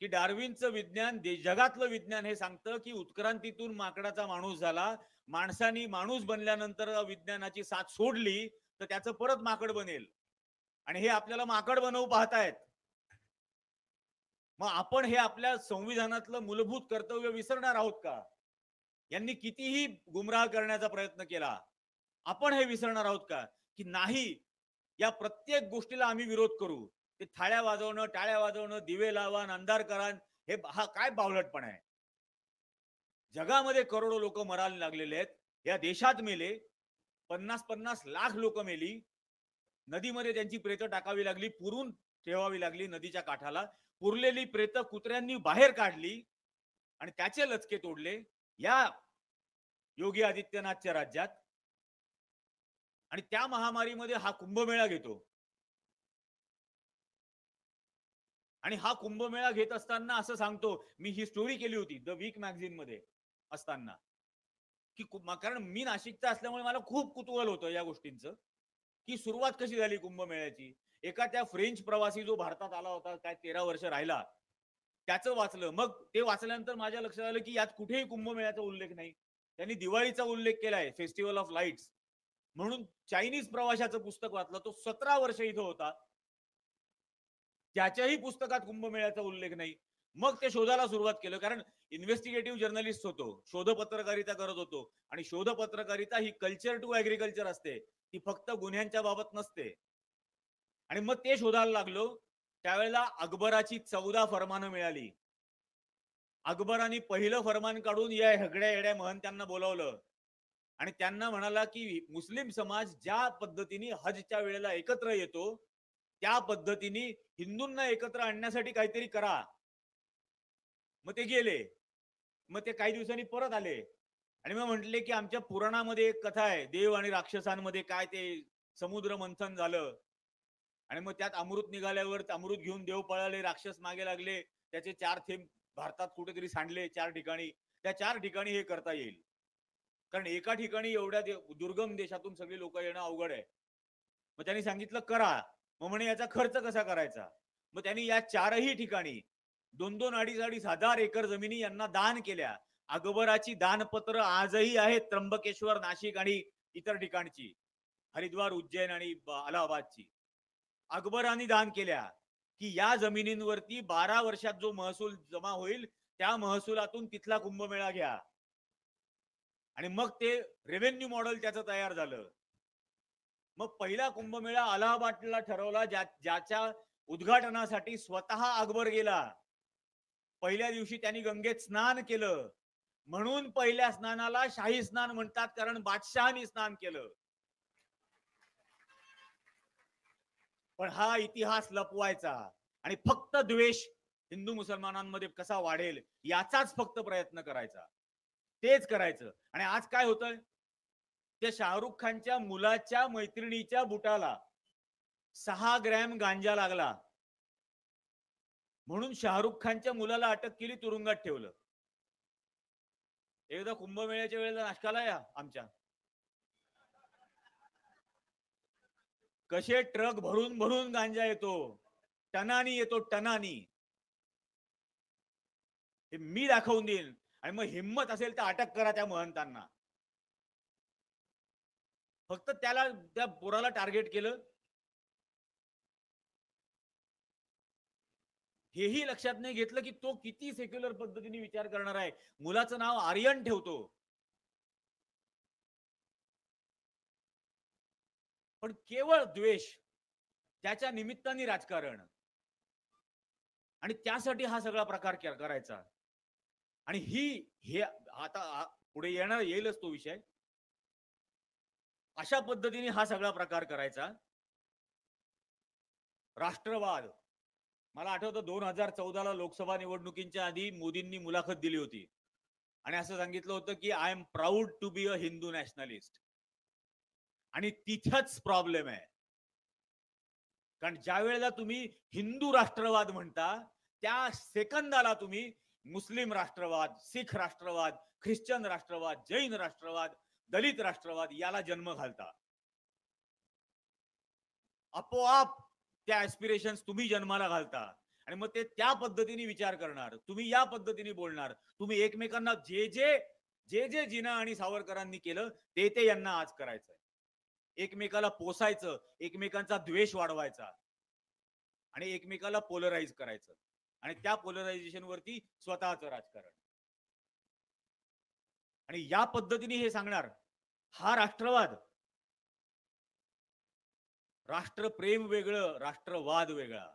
की डार्विनचं विज्ञान जगातलं विज्ञान हे सांगतं की उत्क्रांतीतून माकडाचा माणूस झाला. माणसानी माणूस बनल्यानंतर विज्ञानाची साथ सोडली तर त्याचं परत माकड बनेल. आणि हे आपल्याला माकड बनवू पाहतायत. मग आपण हे आपल्या संविधानातलं मूलभूत कर्तव्य विसरणार आहोत का? यांनी कितीही गुमराह करण्याचा प्रयत्न केला, आपण हे विसरणार आहोत का की नाही? या प्रत्येक गोष्टीला आम्ही विरोध करू. ते थाळ्या वाजवणं, टाळ्या वाजवणं, दिवे लावा, अंधार करा, हे हा काय बावलटपणा आहे? जगामध्ये करोडो लोक मरायला लागलेले आहेत. या देशात मेले 50-50 लाख लोक मेली. नदीमध्ये त्यांची प्रेतं टाकावी लागली, पुरून ठेवावी लागली नदीच्या काठाला. पुरलेली प्रेतं कुत्र्यांनी बाहेर काढली आणि त्याचे लचके तोडले या योगी आदित्यनाथच्या राज्यात. आणि त्या महामारीमध्ये हा कुंभमेळा घेतो. आणि हा कुंभमेळा घेत असताना असं सांगतो, मी ही स्टोरी केली होती द वीक मॅगझिन मध्ये असताना की कारण मी नाशिकचा असल्यामुळे मला खूप कुतूहल होतं या गोष्टींचं की सुरुवात कशी झाली कुंभमेळ्याची. एका त्या फ्रेंच प्रवासी जो भारतात आला होता, काय 13 वर्ष राहिला, त्याचं वाचलं. मग ते वाचल्यानंतर माझ्या लक्षात आलं की यात कुठेही कुंभमेळ्याचा उल्लेख नाही. त्यांनी दिवाळीचा उल्लेख केलाय, फेस्टिवल ऑफ लाईट्स म्हणून. चायनीज प्रवाशाचं पुस्तक वाचलं, तो 17 वर्ष इथं होता, त्याच्याही पुस्तकात कुंभमेळ्याचा उल्लेख नाही. मग ते शोधायला सुरुवात केलं, कारण इन्व्हेस्टिगेटिव्ह जर्नलिस्ट होतो, शोध पत्रकारिता करत होतो. आणि शोध पत्रकारिता ही कल्चर टू ऍग्रिकल्चर असते, ती फक्त गुन्ह्यांच्या बाबत नसते. आणि मग ते शोधायला लागलो. त्यावेळेला अकबराची 14 फरमानं मिळाली. अकबराने पहिलं फरमान काढून या हगड्या येड्या महंत्यांना बोलावलं आणि त्यांना म्हणाला की मुस्लिम समाज ज्या पद्धतीने हजच्या वेळेला एकत्र येतो, त्या पद्धतीने हिंदूंना एकत्र आणण्यासाठी काहीतरी करा. मग ते गेले. मग ते काही दिवसांनी परत आले आणि मग म्हटले की आमच्या पुराणामध्ये एक कथा आहे, देव आणि राक्षसांमध्ये काय ते समुद्र मंथन झालं आणि मग त्यात अमृत निघाल्यावर अमृत घेऊन देव पळाले, राक्षस मागे लागले, त्याचे 4 थेंब भारतात कुठेतरी सांडले 4 ठिकाणी. त्या 4 ठिकाणी हे करता येईल, कारण एका ठिकाणी एवढ्या दुर्गम देशातून सगळी लोक येणं अवघड आहे. मग त्यांनी सांगितलं करा. मग म्हणे याचा खर्च कसा करायचा? मग त्यांनी या 4ही ठिकाणी 2-2, 2.5 हजार एकर जमिनी यांना दान केल्या. अकबराची दानपत्र आजही आहेत, त्र्यंबकेश्वर, नाशिक आणि इतर ठिकाणची, हरिद्वार, उज्जैन आणि अलाहाबादची. अकबराने दान केल्या की या जमिनींवरती 12 वर्षात जो महसूल जमा होईल त्या महसुलातून तिथला कुंभमेळा घ्या. आणि मग ते रेव्हेन्यू मॉडेल त्याचं तयार झालं. मग पहिला कुंभमेळा अलाहाबादला ठरवला, ज्याच्या उद्घाटनासाठी स्वतः अकबर गेला. पहिल्या दिवशी त्यांनी गंगेत स्नान केलं, म्हणून पहिल्या स्नानाला शाही स्नान म्हणतात, कारण बादशहानी स्नान केलं. पण हा इतिहास लपवायचा आणि फक्त द्वेष हिंदू मुसलमानांमध्ये कसा वाढेल याचाच फक्त प्रयत्न करायचा, तेच करायचं. आणि आज काय होतंय, त्या शाहरुख खानच्या मुलाच्या मैत्रिणीच्या बुटाला 6 ग्रॅम गांजा लागला म्हणून शाहरुख खानच्या मुलाला अटक केली, तुरुंगात ठेवलं. एकदा कुंभमेळ्याच्या वेळेला नाशकाला या आमच्या कसे ट्रक भरून भरून गांजा येतो, टनानी येतो, टनानी. हे मी दाखवून देईन. आणि मग हिम्मत असेल तर अटक करा त्या महंतांना. फक्त त्याला, त्या पोराला टार्गेट केलं. हेही लक्षात नाही घेतलं की तो किती सेक्युलर पद्धतीने विचार करणार आहे. मुलाचं नाव आर्यन ठेवतो, पण केवळ द्वेष, त्याच्या निमित्ताने राजकारण, आणि त्यासाठी हा सगळा प्रकार करायचा. आणि हे आता पुढे येईलच तो विषय. अशा पद्धतीने हा सगळा प्रकार करायचा. राष्ट्रवाद, मला आठवतं 2014ला लोकसभा निवडणुकींच्या आधी मोदींनी मुलाखत दिली होती. आणि असं सांगितलं होतं की I am proud to be a Hindu nationalist. आणि तिथंच प्रॉब्लेम आहे. कारण ज्या वेळेला तुम्ही हिंदू राष्ट्रवाद म्हणता त्या सेकंदाला तुम्ही मुस्लिम राष्ट्रवाद, सिख राष्ट्रवाद, ख्रिश्चन राष्ट्रवाद, जैन राष्ट्रवाद, दलित राष्ट्रवाद याला जन्म घालता. आपोआप त्या ऍस्पिरेशन्स तुम्ही जन्माला घालता आणि मग ते त्या पद्धतीने विचार करणार, तुम्ही या पद्धतीने बोलणार, तुम्ही एकमेकांना जे जे जिना आणि सावरकरांनी केलं ते यांना आज करायचंय. एकमेकाला पोसायचं, एकमेकांचा द्वेष वाढवायचा आणि एकमेकाला पोलराइज करायचं आणि त्या पोलरायझेशन वरती स्वतःचं राजकारण. आणि या पद्धतीने हे सांगणार हा राष्ट्रवाद. राष्ट्रप्रेम वेगळं, राष्ट्रवाद वेगळा.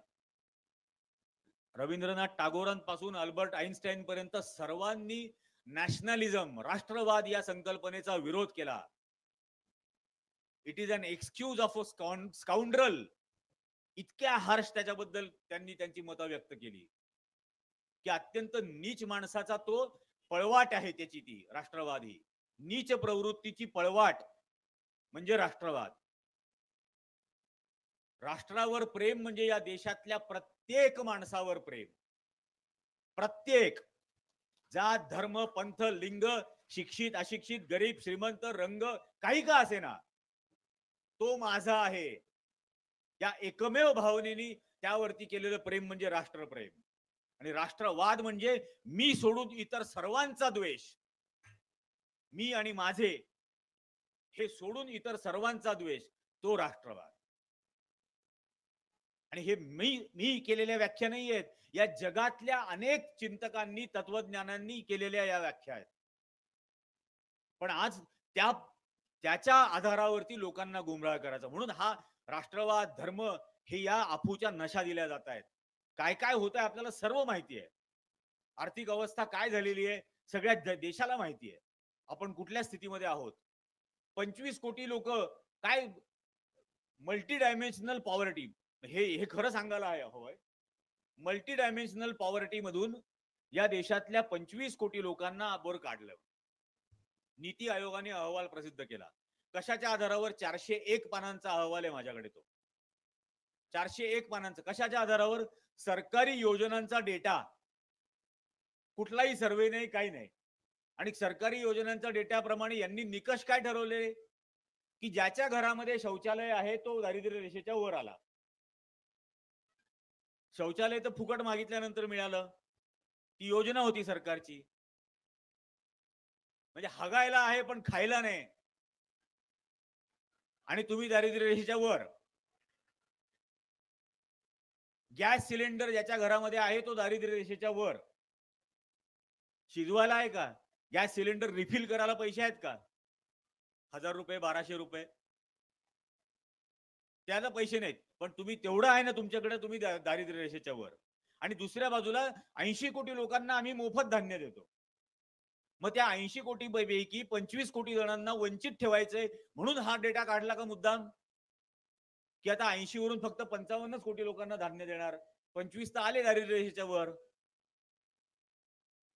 रवींद्रनाथ टागोरांपासून अल्बर्ट आईन्स्टाईन पर्यंत सर्वांनी नॅशनलिझम, राष्ट्रवाद या संकल्पनेचा विरोध केला. It is an excuse of a scoundrel. इतक्या हार्श त्याच्याबद्दल त्यांनी त्यांची मतं व्यक्त केली की अत्यंत नीच माणसाचा तो पळवाट आहे त्याची ती राष्ट्रवाद. ही नीच प्रवृत्तीची पळवाट म्हणजे राष्ट्रवाद. राष्ट्रावर प्रेम म्हणजे या देशातल्या प्रत्येक माणसावर प्रेम. प्रत्येक जात, धर्म, पंथ, लिंग, शिक्षित, अशिक्षित, गरीब, श्रीमंत, रंग काही का असेना, तो माझा आहे या एकमेव भावनेने त्यावरती केलेलं प्रेम म्हणजे राष्ट्रप्रेम. आणि राष्ट्रवाद म्हणजे मी सोडून इतर सर्वांचा द्वेष. मी आणि माझे हे सोडून इतर सर्वांचा द्वेष, तो राष्ट्रवाद. आणि हे मी केलेल्या व्याख्या नाही आहेत, या जगातल्या अनेक चिंतकांनी, तत्वज्ञानांनी केलेल्या या व्याख्या आहेत. पण आज त्याच्या आधारावरती लोकांना गुमराह करायचा. म्हणून हा राष्ट्रवाद, धर्म हे या अफूच्या नशा दिल्या जात आहेत. काय काय होत आहे आपल्याला सर्व माहिती आहे. आर्थिक अवस्था काय झालेली आहे सगळ्या देशाला माहिती आहे. आपण कुठल्या स्थितीमध्ये आहोत. 25 कोटी लोक काय मल्टी डायमेन्शनल पॉवर्टी, हे खरं सांगायला हवंय. मल्टी डायमेन्शनल पॉवर्टी मधून या देशातल्या 25 कोटी लोकांना वर काढलं. नीती आयोगाने अहवाल प्रसिद्ध केला. कशाच्या आधारावर? 401 पानांचा अहवाल आहे माझ्याकडे. तो 401 पानांचा. कशाच्या आधारावर? सरकारी योजनांचा डेटा. कुठलाही सर्वे नाही, काही नाही. आणि सरकारी योजनांच्या डेटाप्रमाणे यांनी निकष काय ठरवले की ज्याच्या घरामध्ये शौचालय आहे तो दारिद्र्य रेषेच्या वर आला. शौचालय तर फुकट मागितल्यानंतर मिळालं. ती योजना होती सरकारची. म्हणजे हगायला आहे पण खायला नाही. आणि तुम्ही दारिद्र्य रेषेच्या वर. गॅस सिलेंडर ज्याच्या घरामध्ये आहे तो दारिद्र्य रेषेच्या वर. शिजवायला आहे का? गॅस सिलेंडर रिफिल करायला पैसे आहेत का? 1000 रुपये, 1200 रुपये, त्याला पैसे नाहीत. पण तुम्ही तेवढं आहे ना तुमच्याकडे, तुम्ही दारिद्र्य रेषेच्या वर. आणि दुसऱ्या बाजूला 80 कोटी लोकांना आम्ही मोफत धान्य देतो. मग त्या 80 कोटी पैकी 25 कोटी जणांना वंचित ठेवायचंय म्हणून हा डेटा काढला का मुद्दाम? की आता 80 वरून फक्त 55 कोटी लोकांना धान्य देणार, 25 तर आले दारिद्र्य रेषेच्या वर.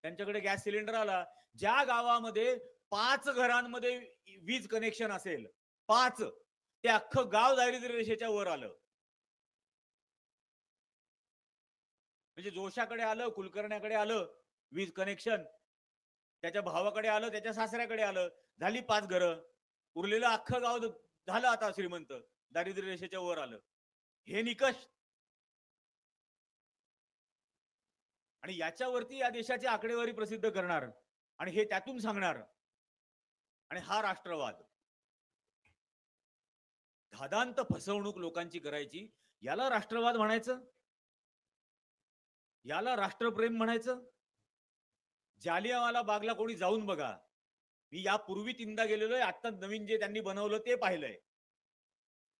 त्यांच्याकडे गॅस सिलेंडर आला. ज्या गावामध्ये 5 घरांमध्ये वीज कनेक्शन असेल, 5, ते अख्खं गाव दारिद्र्य रेषेच्या वर आलं. म्हणजे जोशाकडे आलं, कुलकर्ण्याकडे आलं वीज कनेक्शन, त्याच्या भावाकडे आलं, त्याच्या सासऱ्याकडे आलं, झाली 5 घरं. उरलेलं अख्खं गाव झालं आता श्रीमंत, दारिद्र्य रेषेच्या वर आलं. हे निकष. आणि याच्यावरती या देशाची आकडेवारी प्रसिद्ध करणार आणि हे त्यातून सांगणार. आणि हा राष्ट्रवाद, धादांत फसवणूक लोकांची करायची, याला राष्ट्रवाद म्हणायचं? याला राष्ट्रप्रेम म्हणायचं? जालियानवाला बागला कोणी जाऊन बघा. मी यापूर्वी 3दा गेलेलो आहे. आता नवीन जे त्यांनी बनवलं ते पाहिलंय.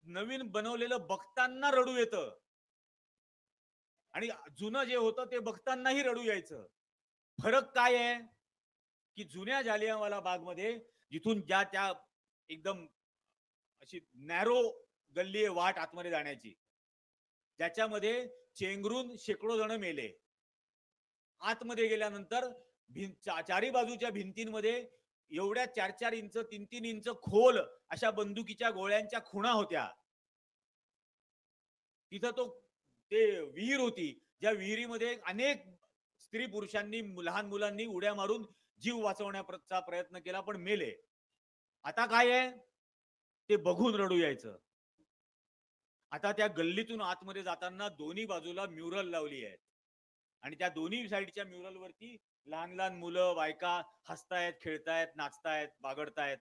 नवीन बनवलेलं बघताना रडू येतं आणि जुनं जे होतं ते बघतानाही रडू यायचं. फरक काय आहे की जुन्या जालियानवाला बागमध्ये जिथून त्या एकदम अशी नॅरो गल्ली आहे वाट आतमध्ये जाण्याची, ज्याच्यामध्ये चेंगरून शेकडो जण मेले. आतमध्ये गेल्यानंतर चारी बाजूच्या भिंतींमध्ये एवढ्या 4-4 इंच 3-3 इंच खोल अशा बंदुकीच्या गोळ्यांच्या खुणा होत्या. तिथं ते विहीर होती, ज्या विहिरीमध्ये अनेक स्त्री पुरुषांनी लहान मुलांनी उड्या मारून जीव वाचवण्याचा प्रयत्न केला, पण मेले. आता काय आहे, ते बघून रडू यायचं. आता त्या गल्लीतून आतमध्ये जाताना दोन्ही बाजूला म्युरल लावली आहेत आणि त्या दोन्ही साईडच्या म्युरलवरती लहान लहान मुलं बायका हसतायत, खेळतायत, नाचतायत, बागडतायत.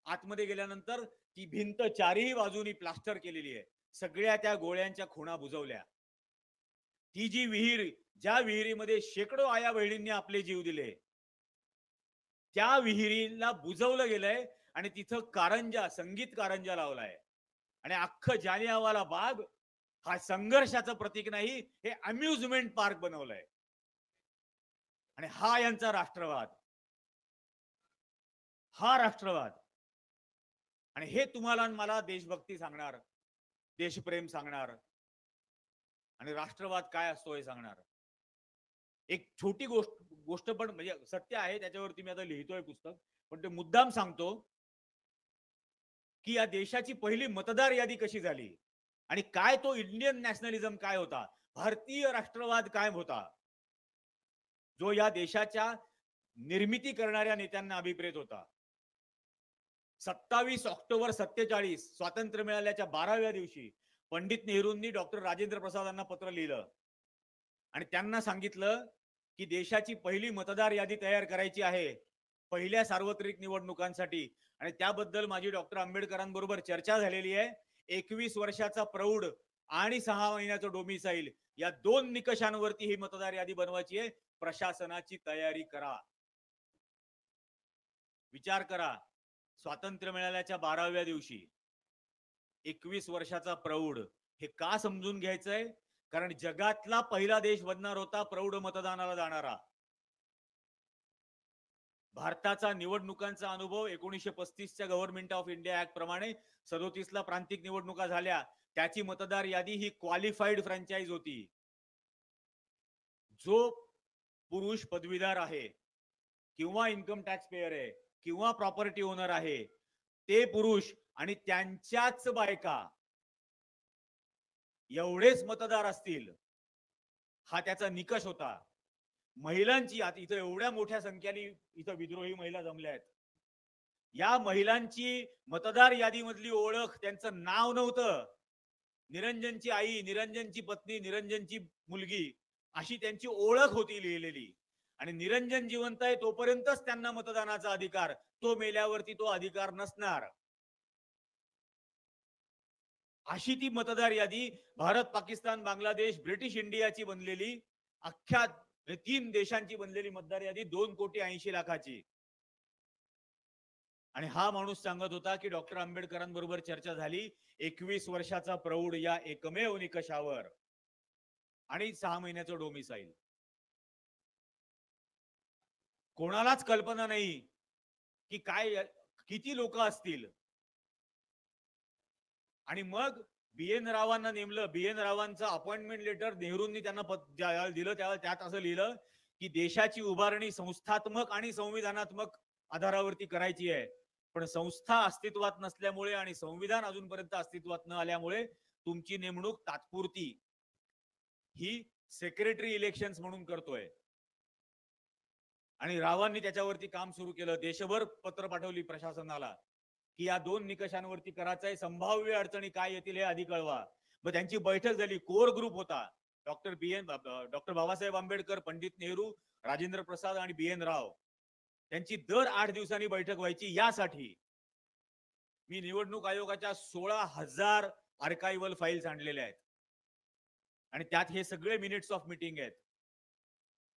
आतमध्ये गेल्यानंतर ती भिंत चारही बाजूनी प्लास्टर केलेली आहे. सगळ्या त्या गोळ्यांच्या खुणा बुजवल्या. ती जी विहीर, ज्या विहिरीमध्ये शेकडो आया बहिणींनी आपले जीव दिले, त्या विहिरीला बुजवलं गेलंय आणि तिथं कारंजा, संगीत कारंजा लावलाय आणि अख्खं जालियानवाला बाग हा संघर्षाचं प्रतीक नाही, हे अम्युजमेंट पार्क बनवलंय. आणि हा यांचा राष्ट्रवाद, हा राष्ट्रवाद. आणि हे तुम्हाला मला देशभक्ती सांगणार, देशप्रेम सांगणार आणि राष्ट्रवाद काय असतो हे सांगणार. एक छोटी गोष्ट पण म्हणजे सत्य आहे, त्याच्यावरती मी आता लिहितोय पुस्तक, पण ते मुद्दाम सांगतो की या देशाची पहिली मतदार यादी कशी झाली आणि काय तो इंडियन नॅशनलिझम काय होता, भारतीय राष्ट्रवाद काय होता, जो या देशाच्या निर्मिती करणाऱ्या नेत्यांना अभिप्रेत होता. 27 ऑक्टोबर 47 स्वातंत्र्य मिळाल्याच्या 12व्या दिवशी पंडित नेहरूंनी डॉक्टर राजेंद्र प्रसादांना पत्र लिहिलं आणि त्यांना सांगितलं की देशाची पहिली मतदार यादी तयार करायची आहे पहिल्या सार्वत्रिक निवडणुकांसाठी आणि त्याबद्दल माझी डॉक्टर आंबेडकरांबरोबर चर्चा झालेली आहे. 21 वर्षाचा प्रौढ आणि 6 महिन्याचं डोमिसाईल या दोन निकषांवरती ही मतदार यादी बनवायची आहे. प्रशासनाची तयारी करा. विचार करा, स्वातंत्र्य मिळाल्याच्या 12व्या दिवशी 21 वर्षाचा प्रौढ, हे का समजून घ्यायचंय? कारण जगातला पहिला देश बनणार होता प्रौढ मतदानाला जाणारा. भारताचा निवडणुकांचा अनुभव 1935च्या गव्हर्नमेंट ऑफ इंडिया ऍक्ट प्रमाणे 37ला प्रांतिक निवडणुका झाल्या. त्याची मतदार यादी ही क्वालिफाईड फ्रँचाईज होती. जो पुरुष पदवीधर आहे किंवा इन्कम टॅक्स पेयर आहे किंवा प्रॉपर्टी ओनर आहे, ते पुरुष आणि त्यांच्याच बायका एवढेच मतदार असतील, हा त्याचा निकष होता. महिलांची आता इथं एवढ्या मोठ्या संख्येने इथं विद्रोही महिला जमल्या आहेत. या महिलांची मतदार यादीमधली ओळख, त्यांचं नाव नव्हतं. निरंजनची आई, निरंजनची पत्नी, निरंजनची मुलगी अशी त्यांची ओळख होती लिहिलेली. आणि निरंजन जिवंत आहे तोपर्यंतच त्यांना मतदानाचा अधिकार, तो मेल्यावरती तो अधिकार नसणार. अशी ती मतदार यादी भारत, पाकिस्तान, बांगलादेश, ब्रिटिश इंडियाची बनलेली, अख्ख्या 3 देशांची बनलेली मतदार यादी 2,80,00,000 आणि हा माणूस सांगत होता की डॉक्टर आंबेडकरांबरोबर चर्चा झाली 21 वर्षाचा प्रौढ या एकमेव निकषावर आणि 6 महिन्याचं डोमिसाईल. कोणालाच कल्पना नाही की काय किती लोक असतील. आणि मग बी.एन. रावांना नेमलं. बी.एन. रावांचं अपॉइंटमेंट लेटर नेहरूंनी त्यांना दिलं, त्यावेळेला त्यात असं लिहिलं की देशाची उभारणी संस्थात्मक आणि संविधानात्मक आधारावरती करायची आहे. पण संस्था अस्तित्वात नसल्यामुळे आणि संविधान अजूनपर्यंत अस्तित्वात न आल्यामुळे तुमची नेमणूक तात्पुरती ही सेक्रेटरी इलेक्शन्स म्हणून करतोय. आणि रावांनी त्याच्यावरती काम सुरू केलं. देशभर पत्र पाठवली प्रशासनाला की या 2 निकषांवरती करायचं आहे. संभाव्य अडचणी काय येतील हे आधी कळवा. मग त्यांची बैठक झाली. कोर ग्रुप होता. डॉक्टर बाबासाहेब आंबेडकर, पंडित नेहरू, राजेंद्र प्रसाद आणि बी.एन. राव. त्यांची दर 8 दिवसांनी बैठक व्हायची. यासाठी मी निवडणूक आयोगाच्या 16,000 आर्काइव्हल फाईल्स आणलेल्या आहेत आणि त्यात हे सगळे मिनिट्स ऑफ मीटिंग आहेत.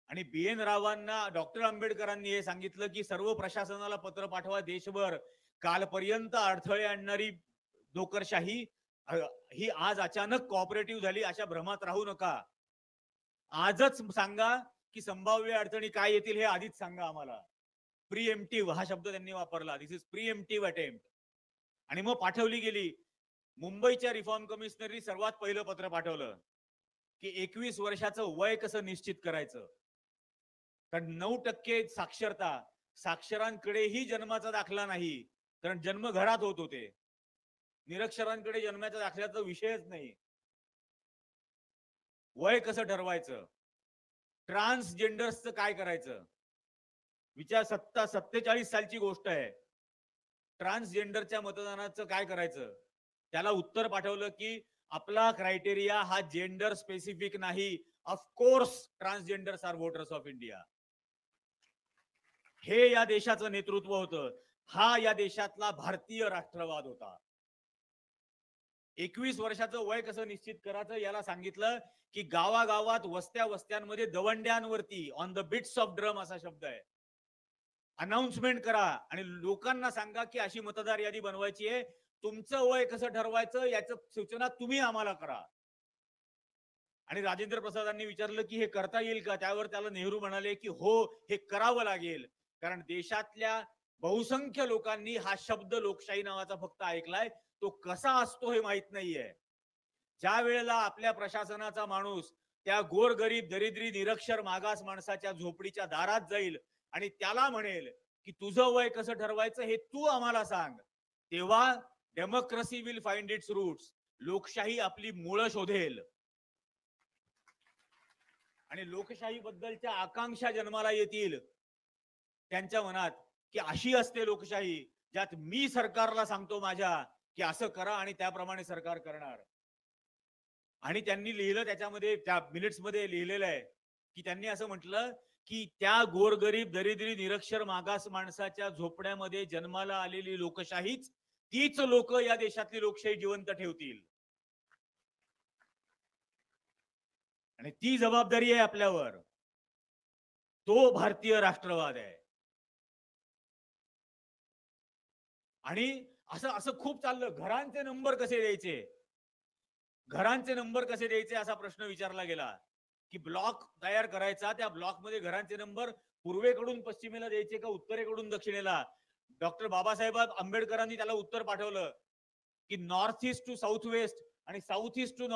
आणि बी.एन. रावांना डॉक्टर आंबेडकरांनी हे सांगितलं की सर्व प्रशासनाला पत्र पाठवा देशभर, कालपर्यंत अडथळे आणणारी नोकरशाही ही आज अचानक कोऑपरेटिव्ह झाली अशा भ्रमात राहू नका. आजच सांगा की संभाव्य अडचणी काय येतील हे आधीच सांगा आम्हाला. प्रीएम्प्टिव्ह हा शब्द त्यांनी वापरला. दिस इज प्रीएम्प्टिव्ह अटेम्प्ट. आणि मग पाठवली गेली. मुंबईच्या रिफॉर्म कमिशनरनी सर्वात पहिलं पत्र पाठवलं की 21 वर्षाचं वय कसं निश्चित करायचं. कारण 9% साक्षरता, साक्षरांकडेही जन्माचा दाखला नाही, कारण जन्म घरात होत होते. निरक्षरांकडे जन्माच्या दाखल्याचा विषयच नाही. वय कसं ठरवायचं, ट्रान्सजेंडर्सचं काय करायचं, विचार 47 सालची गोष्ट आहे. ट्रान्सजेंडरच्या मतदानाचं काय करायचं, त्याला उत्तर पाठवलं की आपला क्रायटेरिया हा जेंडर स्पेसिफिक नाही. Of course transgenders are voters of India. हे या देशाचं नेतृत्व होतं. हा या देशातला भारतीय राष्ट्रवाद होता. 21 वर्षाचं वय कसं निश्चित करायचं याला सांगितलं की गावागावात वस्त्या वस्त्यांमध्ये दवंड्यांवरती on the beats of drum असा शब्द आहे, अनाउन्समेंट करा आणि लोकांना सांगा की अशी मतदार यादी बनवायची आहे. तुमचं वय कसं ठरवायचं याचं सूचना तुम्ही आम्हाला करा. आणि राजेंद्र प्रसादांनी विचारलं की हे करता येईल का, त्यावर त्याला नेहरू म्हणाले की हो, हे करावं लागेल, कारण देशातल्या बहुसंख्य लोकांनी हा शब्द लोकशाही नावाचा फक्त ऐकलाय, तो कसा असतो हे माहित नाहीये. ज्या वेळेला आपल्या प्रशासनाचा माणूस त्या गोरगरीब दरिद्री निरक्षर मागास माणसाच्या झोपडीच्या दारात जाईल आणि त्याला म्हणेल की तुझं वय कसं ठरवायचं हे तू आम्हाला सांग, तेव्हा democracy will find its roots. लोकशाही आपली मुळं शोधेल आणि लोकशाही बद्दलच्या आकांक्षा जन्माला येतील त्यांच्या मनात की अशी असते लोकशाही ज्यात मी सरकारला सांगतो माझ्या की असं करा आणि त्याप्रमाणे सरकार करणार. आणि त्यांनी लिहिलं त्याच्यामध्ये, त्या मिनिट्स मध्ये लिहिलेलं आहे की त्यांनी असं म्हटलं की त्या गोरगरीब दरिद्री निरक्षर मागास माणसाच्या झोपड्यामध्ये जन्माला आलेली लोकशाहीच तीच लोक या देशातली लोकशाही जिवंत ठेवतील आणि ती जबाबदारी आहे आपल्यावर. तो भारतीय राष्ट्रवाद आहे. आणि असं असं खूप चाललं, घरांचे नंबर कसे द्यायचे, घरांचे नंबर कसे द्यायचे असा प्रश्न विचारला गेला की ब्लॉक तयार करायचा, त्या ब्लॉक मध्ये घरांचे नंबर पूर्वेकडून पश्चिमेला द्यायचे का उत्तरेकडून दक्षिणेला. डॉक्टर बाबासाहेब आंबेडकरांनी त्याला उत्तर पाठवलं की north east to south west आणि south east to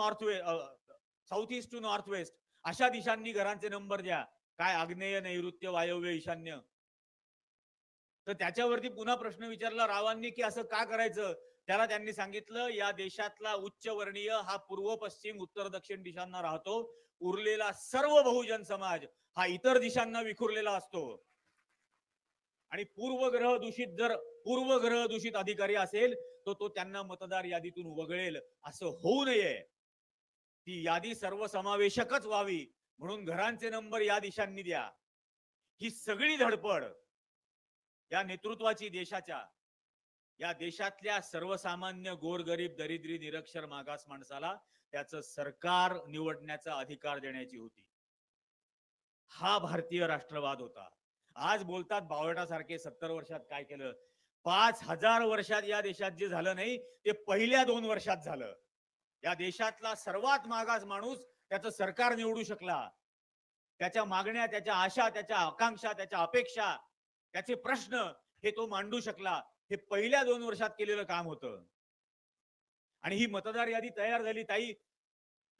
north west अशा दिशांनी घरांचे नंबर द्या. काय आग्नेय, नैऋत्य, वायव्य, ईशान्य. तर त्याच्यावरती पुन्हा प्रश्न विचारला रावांनी की असं का करायचं. त्याला त्यांनी सांगितलं या देशातला उच्चवर्णीय हा पूर्व पश्चिम उत्तर दक्षिण दिशांना राहतो, उरलेला सर्व बहुजन समाज हा इतर दिशांना विखुरलेला असतो. आणि पूर्वग्रह दूषित अधिकारी असेल तो तो त्यांना मतदार यादीतून वगळेल. असं होऊ नये, ती यादी सर्वसमावेशकच व्हावी म्हणून घरांचे नंबर या दिशांनी द्या. ही सगळी धडपड या नेतृत्वाची देशाच्या, या देशातल्या सर्वसामान्य गोरगरीब दरिद्री निरक्षर मागास माणसाला त्याचं सरकार निवडण्याचा अधिकार देण्याची होती. हा भारतीय राष्ट्रवाद होता. आज बोलतात बावटासारखे 70 वर्षात काय केलं. 5000 वर्षात या देशात जे झालं नाही ते पहिल्या 2 वर्षात झालं. या देशातला सर्वात मागास माणूस त्याचं सरकार निवडू शकला. त्याच्या मागण्या, त्याच्या आशा, त्याच्या आकांक्षा, त्याच्या अपेक्षा, त्याचे प्रश्न हे तो मांडू शकला. हे पहिल्या 2 वर्षात केलेलं काम होतं. आणि ही मतदार यादी तयार झाली ताई.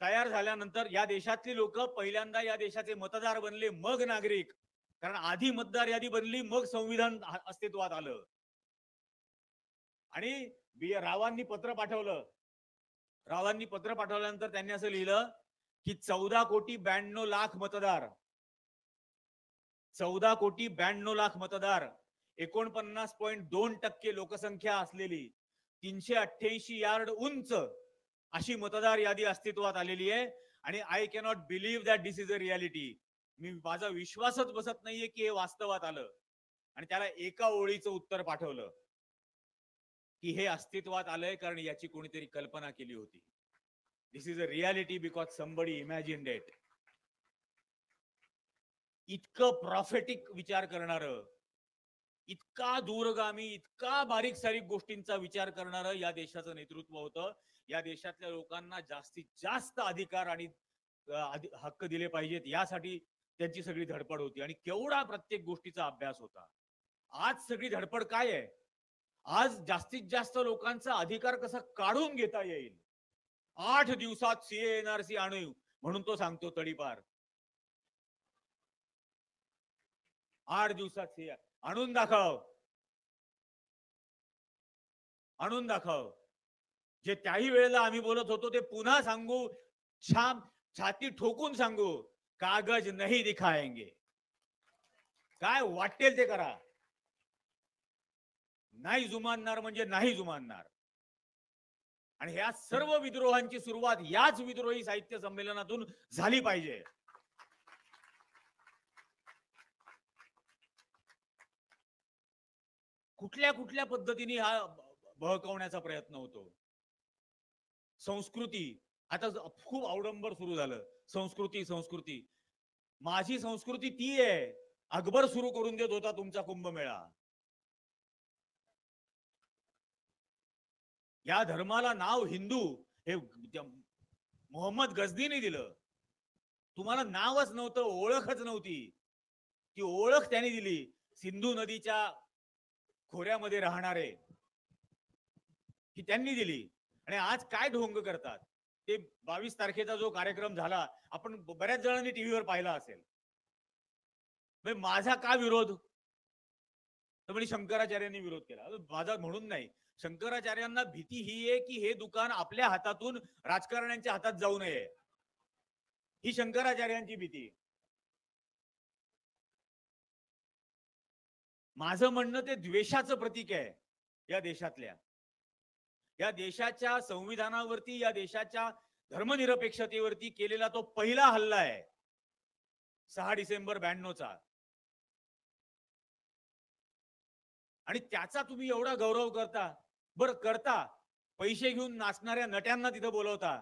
तयार झाल्यानंतर या देशातली लोक पहिल्यांदा या देशाचे मतदार बनले, मग नागरिक. कारण आधी मतदार यादी बनली, मग संविधान अस्तित्वात आलं. आणि रावांनी पत्र पाठवलं. रावांनी पत्र पाठवल्यानंतर त्यांनी असं लिहिलं की 14,92,00,000 मतदार, 14,92,00,000 मतदार, 49.2% लोकसंख्या असलेली 388 यार्ड उंच अशी मतदार यादी अस्तित्वात आलेली आहे. आणि I cannot believe that this is a reality. माझा विश्वासच बसत नाहीये की हे वास्तवात आलं. आणि त्याला एका ओळीचं उत्तर पाठवलं की हे अस्तित्वात आलंय कारण याची कोणीतरी कल्पना केली होती. This is a reality because somebody imagined it. इतकं प्रॉफेटिक विचार करणारं, इतका दूरगामी, इतका बारीक सारीक गोष्टींचा विचार करणारं या देशाचं नेतृत्व होतं. या देशातल्या लोकांना जास्तीत जास्त अधिकार आणि हक्क दिले पाहिजेत यासाठी त्यांची सगळी धडपड होती. आणि केवढा प्रत्येक गोष्टीचा अभ्यास होता. आज सगळी धडपड काय आहे, आज जास्तीत जास्त लोकांचा अधिकार कसा काढून घेता येईल. 8 दिवसात सीए एनआरसी आणू म्हणून तो सांगतो तडीपार. 8 दिवसात आणून दाखव, आणून दाखव. जे त्याही वेळेला आम्ही बोलत होतो ते पुन्हा सांगू, छाती ठोकून सांगू, कागज नाही दिखाएंगे. काय वाटेल ते करा, नाही जुमानणार म्हणजे नाही जुमानणार. आणि ह्या सर्व विद्रोहांची सुरुवात याच विद्रोही साहित्य संमेलनातून झाली पाहिजे. कुठल्या कुठल्या पद्धतीने हा बहकवण्याचा प्रयत्न होतो. संस्कृती आता खूप अवडंबर सुरू झालं. संस्कृती संस्कृती, माझी संस्कृती ती आहे. अकबर सुरू करून देत होता तुमचा कुंभमेळा. या धर्माला नाव हिंदू हे मोहम्मद गझनीने दिलं. तुम्हाला नावच नव्हतं, ओळखच नव्हती. ती ओळख त्यांनी दिली. सिंधू नदीच्या खोऱ्यामध्ये राहणारे की त्यांनी दिली. आणि आज काय ढोंग करतात ते 22 तारखेचा जो कार्यक्रम झाला आपण बऱ्याच जणांनी टीव्हीवर पाहिला असेल. माझा का विरोध, तर म्हणजे शंकराचार्यांनी विरोध केला. माझा म्हणून नाही, शंकराचार्यांना भीती ही आहे की हे दुकान आपल्या हातातून राजकारण्यांच्या हातात जाऊ नये, ही शंकराचार्यांची भीती. माझं म्हणणं ते द्वेषाचं प्रतीक आहे. या देशातल्या, या देशाच्या संविधानावरती, या देशाच्या धर्मनिरपेक्षतेवरती केलेला तो पहिला हल्ला आहे 6 डिसेंबर 92चा. आणि त्याचा तुम्ही एवढा गौरव करता. बरं करता, पैसे घेऊन नाचणाऱ्या नट्यांना तिथं बोलवता.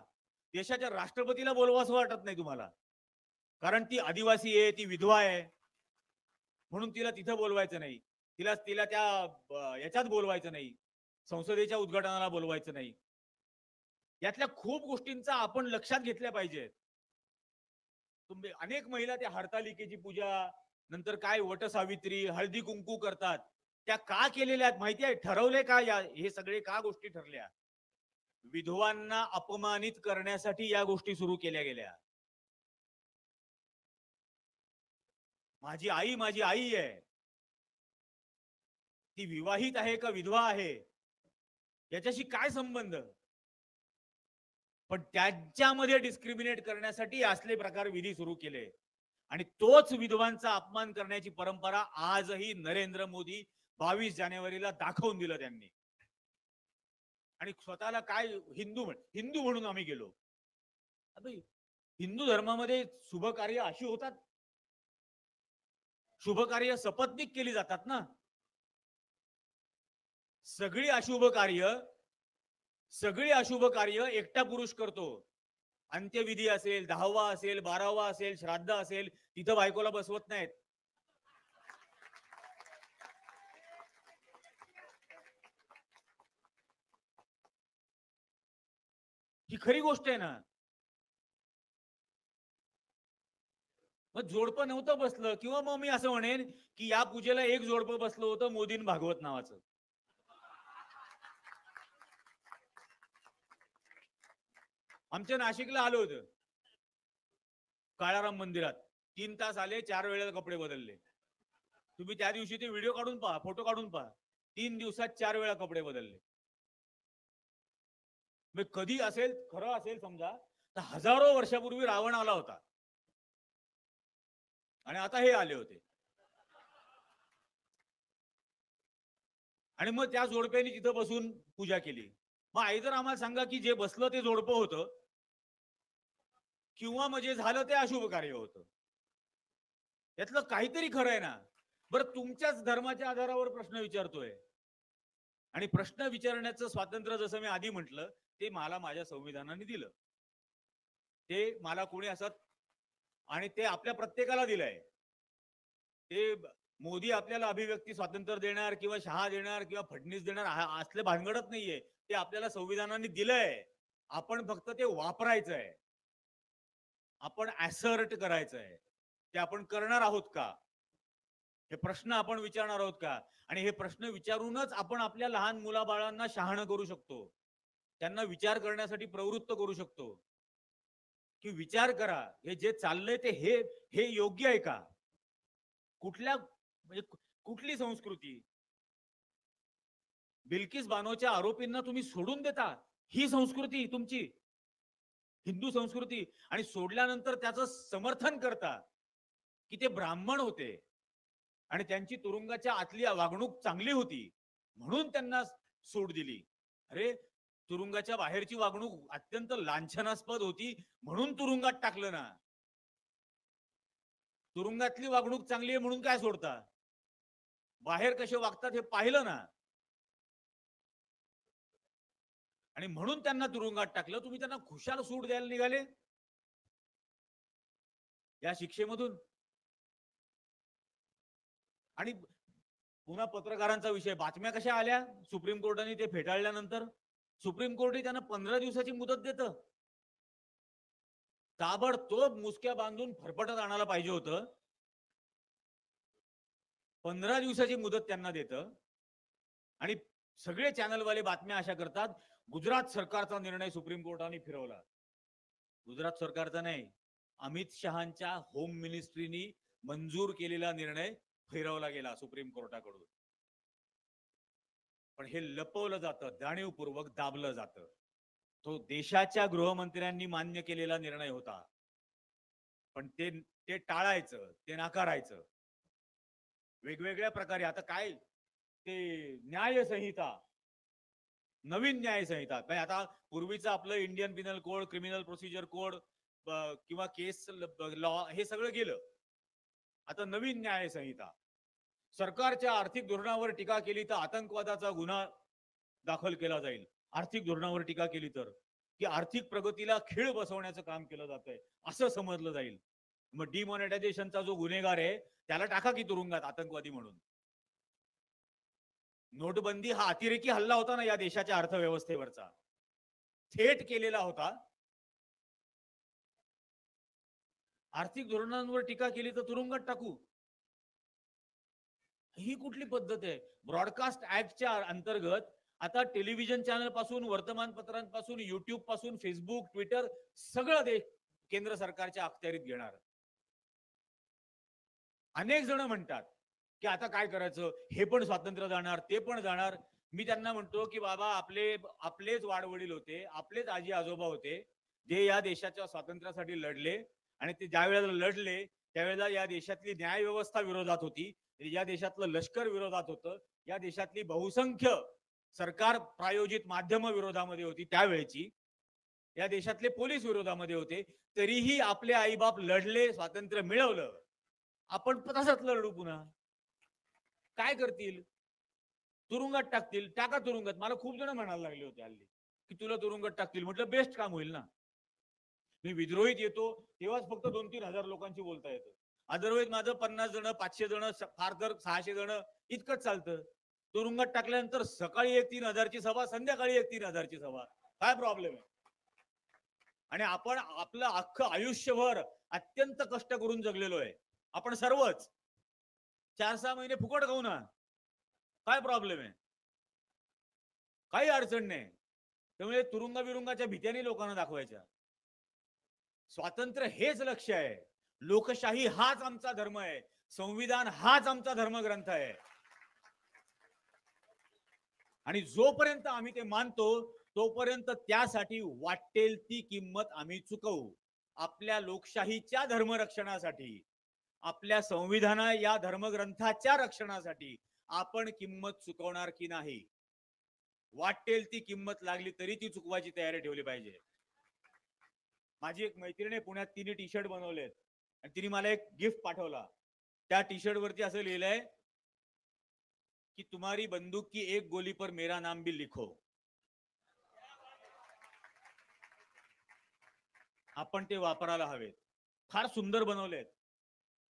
देशाच्या राष्ट्रपतीला बोलवासं वाटत नाही तुम्हाला, कारण ती आदिवासी आहे, ती विधवा आहे म्हणून तिला तिथं बोलवायचं नाही. तिला तिला त्या याच्यात बोलवायचं नाही, संसदेच्या उद्घाटनाला बोलवायचं नाही. यातल्या खूप गोष्टींचा आपण लक्षात घेतल्या पाहिजेत. तुम्ही अनेक महिला त्या हरतालिकेची पूजा, नंतर काय वटसावित्री, हळदी कुंकू करतात. त्या का केलेल्या आहेत माहिती आहे? ठरवले का हे सगळे का गोष्टी ठरल्या? विधवांना अपमानित करण्यासाठी या गोष्टी सुरू केल्या गेल्या. माझी आई आहे. ती विवाहित आहे का विधवा आहे याच्याशी काय संबंध? पण त्यांच्यामध्ये डिस्क्रिमिनेट करण्यासाठी असले प्रकार विधी सुरू केले. आणि तोच विधवांचा अपमान करण्याची परंपरा आजही नरेंद्र मोदी 22 जानेवारीला दाखवून दिलं त्यांनी. आणि स्वतःला काय हिंदू म्हणून आम्ही गेलो. हिंदू धर्मामध्ये शुभ कार्य अशी होतात, शुभ कार्य सपत्नीक केली जातात ना. सगळी अशुभ कार्य एकटा पुरुष करतो. अंत्यविधी असेल, 10वा असेल, 12वा असेल, श्राद्ध असेल, तिथं बायकोला बसवत नाहीत. ही खरी गोष्ट आहे ना. मग जोडपं नव्हतं बसलं, किंवा मग मी असं म्हणेन की या पूजेला एक जोडपं बसलं होतं, मोदीन भागवत नावाचं. आमच्या नाशिकला आलो होतं काळाराम मंदिरात. 3 तास आले, 4 वेळेला कपडे बदलले. तुम्ही त्या दिवशी ते व्हिडिओ काढून पहा, फोटो काढून पहा. 3 दिवसात 4 वेळा कपडे बदलले. मग कधी असेल, खरं असेल समजा, तर हजारो वर्षापूर्वी रावण आला होता आणि आता हे आले होते. आणि मग त्या जोडप्याने तिथं बसून पूजा केली. मग आई तर आम्हाला सांगा की जे बसलं ते जोडपं होतं, किंवा म्हणजे झालं ते अशुभ कार्य होतं. यातलं काहीतरी खरं आहे ना. बरं, तुमच्याच धर्माच्या आधारावर प्रश्न विचारतोय. आणि प्रश्न विचारण्याचं स्वातंत्र्य, जसं मी आधी म्हटलं, ते मला माझ्या संविधानाने दिलं. ते मला कोणी असत, आणि ते आपल्या प्रत्येकाला दिलंय. ते मोदी आपल्याला अभिव्यक्ती स्वातंत्र्य देणार, किंवा शहा देणार, किंवा फडणवीस देणार असले भानगडत नाहीये. ते आपल्याला संविधानाने दिलंय. आपण फक्त ते वापरायचं आहे, आपण ऍसर्ट करायचं आहे. ते आपण करणार आहोत का, हे प्रश्न आपण विचारणार आहोत का? आणि हे प्रश्न विचारूनच आपण आपल्या लहान मुलाबाळांना शहाणं करू शकतो, त्यांना विचार करण्यासाठी प्रवृत्त करू शकतो. की विचार करा, हे जे चाललंय ते हे योग्य आहे का? कुठल्या म्हणजे कुठली संस्कृती? बिल्किस बानोच्या आरोपींना तुम्ही सोडून देता, ही संस्कृती तुमची हिंदू संस्कृती? आणि सोडल्यानंतर त्याचं समर्थन करता की ते ब्राह्मण होते आणि त्यांची तुरुंगाच्या आतली वागणूक चांगली होती म्हणून त्यांना सूट दिली. अरे, तुरुंगाच्या बाहेरची वागणूक अत्यंत लांछनास्पद होती म्हणून तुरुंगात टाकलं ना. तुरुंगातली वागणूक चांगली आहे म्हणून काय सोडता? बाहेर कसे वागतात हे पाहिलं ना. आणि म्हणून त्यांना तुरुंगात टाकलं. तुम्ही त्यांना खुशाल सूट द्यायला निघाले या शिक्षेमधून. आणि पुन्हा पत्रकारांचा विषय, बातम्या कशा आल्या सुप्रीम कोर्टाने ते फेटाळल्यानंतर? सुप्रीम कोर्ट त्यांना 15 दिवसाची मुदत देतं. ताबडतोब मुसक्या बांधून फरफटत आणायला पाहिजे होतं. 15 दिवसाची मुदत त्यांना देतं आणि सगळे चॅनलवाले बातम्या अशा करतात, गुजरात सरकारचा निर्णय सुप्रीम कोर्टाने फिरवला. गुजरात सरकारचा नाही, अमित शहांच्या होम मिनिस्ट्रीनी मंजूर केलेला निर्णय फिरवला गेला सुप्रीम कोर्टाकडून. पण हे लपवलं जातं, जाणीवपूर्वक दाबलं जातं. तो देशाच्या गृहमंत्र्यांनी मान्य केलेला निर्णय होता, पण ते टाळायचं, ते नाकारायचं वेगवेगळ्या प्रकारे. आता काय ते न्याय संहिता, नवीन न्याय संहिता काय, आता पूर्वीचं आपलं Indian Pinal code, criminal procedure code किंवा केस लॉ हे सगळं गेलं. आता नवीन न्याय संहिता. सरकारच्या आर्थिक धोरणावर टीका केली तर आतंकवादाचा गुन्हा दाखल केला जाईल. आर्थिक धोरणावर टीका केली तर, की आर्थिक प्रगतीला खीळ बसवण्याचं काम केलं जातंय असं समजलं जाईल. मग डिमॉनिटायझेशनचा जो गुन्हेगार आहे त्याला टाका की तुरुंगात आतंकवादी म्हणून. नोटबंदी हा अतिरेकी हल्ला होता ना या देशाच्या अर्थव्यवस्थेवरचा, थेट केलेला होता. आर्थिक धोरणांवर टीका केली तर तुरुंगात टाकू, ही कुठली पद्धत आहे? ब्रॉडकास्ट ऍक्टच्या अंतर्गत आता टेलिव्हिजन चॅनल पासून, वर्तमानपत्रांपासून, युट्यूब पासून, फेसबुक, ट्विटर सगळं केंद्र सरकारच्या अखत्यारीत घेणार. अनेक जण म्हणतात की आता काय करायचं, हे पण स्वातंत्र्य जाणार, ते पण जाणार. मी त्यांना म्हणतो की बाबा, आपलेच वाडवडील होते, आपलेच आजी आजोबा होते जे या देशाच्या स्वातंत्र्यासाठी लढले, आणि ते ज्या वेळेला लढले त्यावेळेला या देशातली न्याय व्यवस्था विरोधात होती, या देशातलं लष्कर विरोधात होतं, या देशातली बहुसंख्य सरकार प्रायोजित माध्यम विरोधामध्ये होती त्यावेळेची, या देशातले पोलीस विरोधामध्ये होते. तरीही आपले आईबाप लढले, स्वातंत्र्य मिळवलं. आपण तसंच लढू पुन्हा. काय करतील? तुरुंगात टाकतील. टाका तुरुंगात. मला खूप जण म्हणायला लागले होते हल्ली की तुला तुरुंगात टाकतील. म्हटलं बेस्ट काम होईल ना. मी विद्रोहीत येतो तेव्हाच फक्त 2-3 हजार लोकांची बोलता येतं. अदरवाईज माझं 50 जण, 500 जण, फार तर 600 जण इतकंच चालतं. तुरुंगात टाकल्यानंतर सकाळी 1-3 हजारची सभा, संध्याकाळी 1-3 हजारची सभा. काय प्रॉब्लेम आहे? आणि आपण आपलं अख्खं आयुष्यभर अत्यंत कष्ट करून जगलेलो आहे आपण सर्वच. 4-6 महिने फुकट खाऊ ना, काय प्रॉब्लेम आहे? काही अडचण नाही. त्यामुळे तुरुंगा बिरुंगाच्या भीत्याने लोकांना दाखवायच्या. स्वातंत्र्य हेच लक्ष्य आहे. लोकशाही हाच आमचा धर्म आहे. संविधान हाच आमचा धर्मग्रंथ आहे. आणि जोपर्यंत आम्ही ते मानतो तोपर्यंत त्यासाठी वाटेल ती किंमत आम्ही चुकवू. आपल्या लोकशाहीच्या धर्मरक्षणासाठी, आपल्या संविधाना या धर्मग्रंथाच्या रक्षणासाठी आपण किंमत चुकवणार की नाही? वाटेल ती किंमत लागली तरी ती चुकवायची तयारी ठेवली पाहिजे. माझी एक मैत्रीण आहे पुण्यात, तिने टी शर्ट बनवलेत आणि तिने मला एक गिफ्ट पाठवला. त्या टी शर्ट वरती असं लिहिलंय की तुम्हारी बंदूक की एक गोली पर मेरा नाम भी लिखो. आपण ते वापरायला हवेत. फार सुंदर बनवलेत.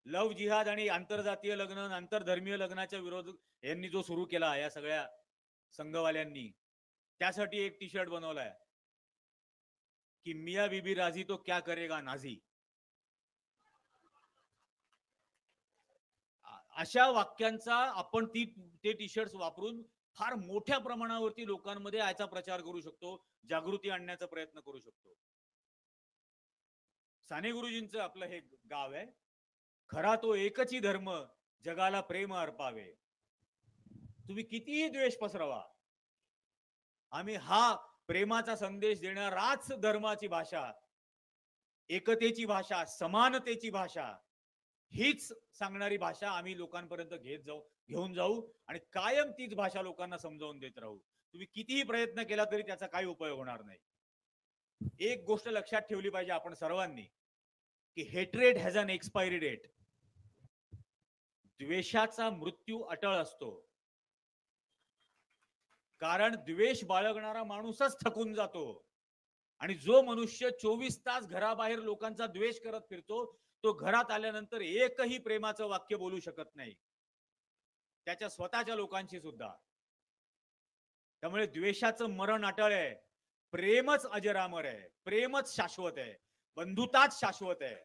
लव जिहाद आणि आंतरजातीय लग्न, आंतरधर्मीय लग्नाच्या विरोध यांनी जो सुरू केला या सगळ्या संघवाल्यांनी, त्यासाठी एक टी शर्ट बनवलाय की मिया बीबी राजी तो क्या करेगा नाझी. अशा वाक्यांचा आपण ते टी शर्ट वापरून फार मोठ्या प्रमाणावरती लोकांमध्ये याचा प्रचार करू शकतो, जागृती आणण्याचा प्रयत्न करू शकतो. साने गुरुजींचं आपलं हे गाव आहे. खरा तो एकच धर्म जगाला प्रेम अर्पावे. तुम्ही कितीही द्वेष पसरवा, आम्ही हा प्रेमाचा संदेश देणाराच धर्माची भाषा, एकतेची भाषा, समानतेची भाषा, हीच सांगणारी भाषा आम्ही लोकांपर्यंत घेऊन जाऊ आणि कायम तीच भाषा लोकांना समजावून देत राहू. तुम्ही कितीही प्रयत्न केला तरी त्याचा काही उपयोग होणार नाही. एक गोष्ट लक्षात ठेवली पाहिजे आपण सर्वांनी, की hatred has an expiry date. द्वेषाचा मृत्यू अटळ असतो, कारण द्वेष बाळगणारा माणूसच थकून जातो. आणि जो मनुष्य 24 तास घराबाहेर लोकांचा द्वेष करत फिरतो, तो घरात आल्यानंतर एकही प्रेमाचं वाक्य बोलू शकत नाही, त्याच्या स्वतःच्या लोकांशी सुद्धा. त्यामुळे द्वेषाचं मरण अटळ आहे, प्रेमच अजरामर आहे, प्रेमच शाश्वत आहे, बंधुताच शाश्वत आहे,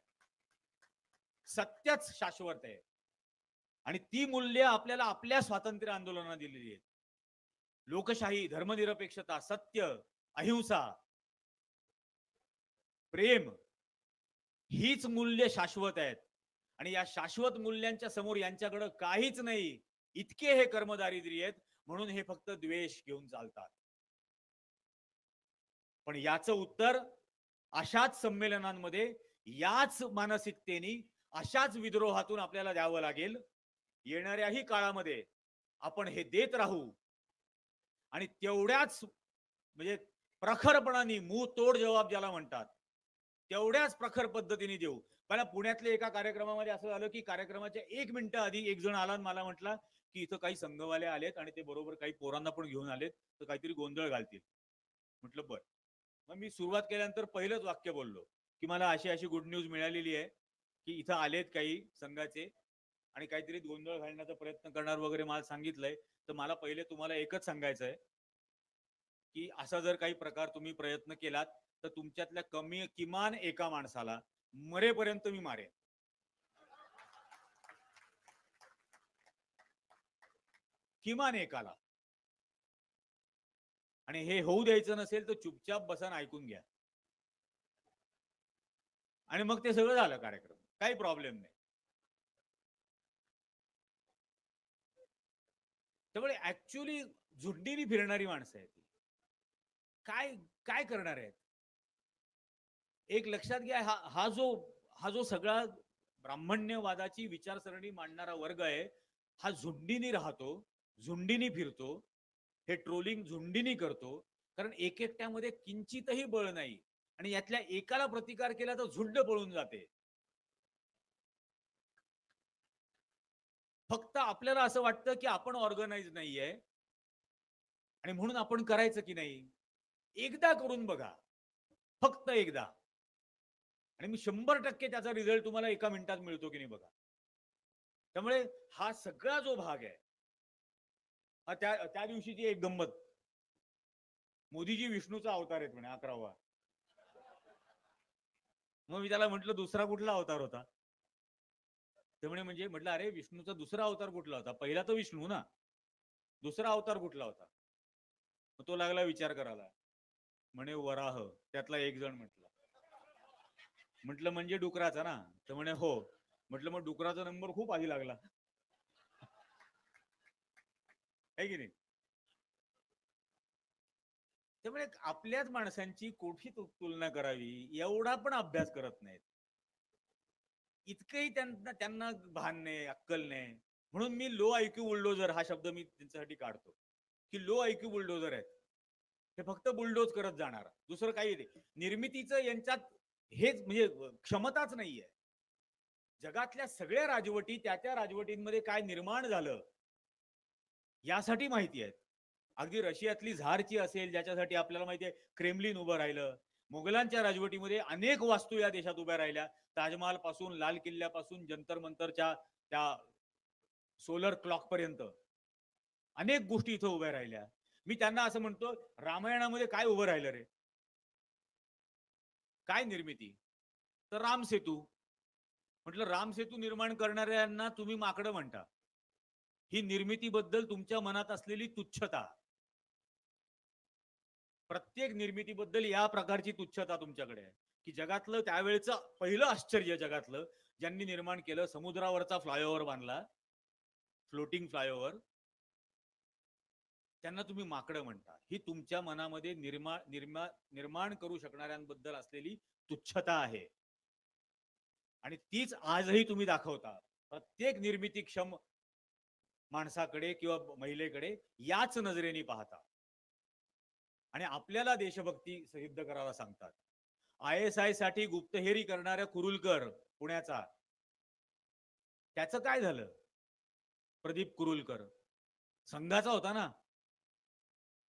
सत्यच शाश्वत आहे. आणि ती मूल्य आपल्याला आपल्या स्वातंत्र्य आंदोलनाने दिलेली आहेत. लोकशाही, धर्मनिरपेक्षता, सत्य, अहिंसा, प्रेम, हीच मूल्य शाश्वत आहेत. आणि या शाश्वत मूल्यांच्या समोर यांच्याकडे काहीच नाही. इतके हे कर्मदारिद्र्य आहेत, म्हणून हे फक्त द्वेष घेऊन चालतात. पण याचं उत्तर अशाच संमेलनांमध्ये, याच मानसिकतेने, अशाच विद्रोहातून आपल्याला द्यावं लागेल. येणाऱ्याही काळामध्ये आपण हे देत राहू आणि तेवढ्याच म्हणजे प्रखरपणाने, मुंह तोड जबाब ज्याला म्हणतात, तेवढ्याच प्रखर पद्धतीने देऊ. मला पुण्यातल्या एका कार्यक्रमामध्ये असं झालं की कार्यक्रमाच्या 1 मिनिटं आधी एक जण आला आणि मला म्हटला की इथं काही संघवाले आलेत आणि ते बरोबर काही पोरांना पण घेऊन आलेत, तर काहीतरी गोंधळ घालतील. म्हटलं बर. मग मी सुरुवात केल्यानंतर पहिलंच वाक्य बोललो की मला अशी अशी गुड न्यूज मिळालेली आहे की इथं आलेत काही संघाचे आणि काहीतरी गोंधळ घालण्याचा प्रयत्न करणार वगैरे मला सांगितलंय. तर मला पहिले तुम्हाला एकच सांगायचं आहे की असा जर काही प्रकार तुम्ही प्रयत्न केलात तर तुमच्यातल्या किमान एका माणसाला मरेपर्यंत मी मारेन. किमान एकाला. आणि हे होऊ द्यायचं नसेल तर चुपचाप बसन, ऐकून घ्या. आणि मग ते सगळं झालं कार्यक्रम, काही प्रॉब्लेम नाही. त्यामुळे ऍक्च्युअली झुंडीने फिरणारी माणसं आहेत. काय काय करणार आहेत? एक लक्षात घ्या, हा जो सगळा ब्राह्मण्यवादाची विचारसरणी मांडणारा वर्ग आहे, हा झुंडीने राहतो, झुंडीने फिरतो, हे ट्रोलिंग झुंडीने करतो, कारण एकट्यामध्ये किंचितही बळ नाही. आणि यातल्या एकाला प्रतिकार केला तर झुंड पळून जाते. फक्त आपल्याला असं वाटतं की आपण ऑर्गनाइज नाहीये आणि म्हणून आपण करायचं की नाही. एकदा करून बघा, फक्त एकदा, आणि मी 100% त्याचा रिझल्ट तुम्हाला एका मिनिटात मिळतो की नाही बघा. त्यामुळे हा सगळा जो भाग आहे, त्या दिवशीची एक गंमत, मोदीजी विष्णूचा अवतार आहेत म्हणे 11वा. मग मी त्याला म्हटलं दुसरा कुठला अवतार होता? ते म्हणजे म्हटलं अरे विष्णूचा दुसरा अवतार कुठला होता? पहिला तो विष्णू ना, दुसरा अवतार कुठला होता? तो लागला विचार करायला. म्हणे वराह. त्यातला एक जण म्हटलं. म्हटलं म्हणजे डुकराचा ना? तर म्हणे हो. म्हटलं मग डुकराचा नंबर खूप आधी लागला आहे की नाही? त्यामुळे आपल्याच माणसांची कोठी तुलना करावी एवढा पण अभ्यास करत नाहीत. इतकंही त्यांना भान नाही, अक्कल नाही. म्हणून मी लो आयक्यू बुलडोजर हा शब्द मी त्यांच्यासाठी काढतो, की लो आयक्यू बुलडोजर आहेत. हे फक्त बुलडोज करत जाणार, दुसरं काही नाही. निर्मितीचं यांच्यात हेच म्हणजे क्षमताच नाहीये. जगातल्या सगळ्या राजवटी त्या राजवटींमध्ये काय निर्माण झालं यासाठी माहिती आहेत. अगदी रशियातली झारची असेल, ज्याच्यासाठी आपल्याला माहिती आहे क्रेमलिन उभं राहिलं. मुघलांच्या राजवटीमध्ये अनेक वास्तू या देशात उभ्या राहिल्या. ताजमहाल पासून, लाल किल्ल्यापासून, जंतर मंतरच्या त्या सोलर क्लॉक पर्यंत अनेक गोष्टी इथं उभ्या राहिल्या. मी त्यांना असं म्हणतो, रामायणामध्ये काय उभं राहिलं रे? काय निर्मिती? तर राम सेतू. म्हटलं राम सेतू निर्माण करणाऱ्यांना तुम्ही माकडं म्हणता. ही निर्मितीबद्दल तुमच्या मनात असलेली तुच्छता, प्रत्येक निर्मितीबद्दल या प्रकारची तुच्छता तुमच्याकडे आहे की जगातलं त्यावेळेचं पहिलं आश्चर्य, जगातलं ज्यांनी निर्माण केलं, समुद्रावरचा फ्लायओव्हर बांधला, फ्लोटिंग फ्लायओव्हर, त्यांना तुम्ही माकडं म्हणता. ही तुमच्या मनामध्ये निर्माण करू शकणाऱ्यांबद्दल असलेली तुच्छता आहे. आणि तीच आजही तुम्ही दाखवता. प्रत्येक निर्मितीक्षम माणसाकडे किंवा महिलेकडे याच नजरेने पाहता आणि आपल्याला देशभक्ती सिद्ध करायला सांगतात. ISI साठी गुप्तहेरी करणाऱ्या कुरुलकर पुण्याचा, त्याचं काय झालं? प्रदीप कुरुलकर संघाचा होता ना,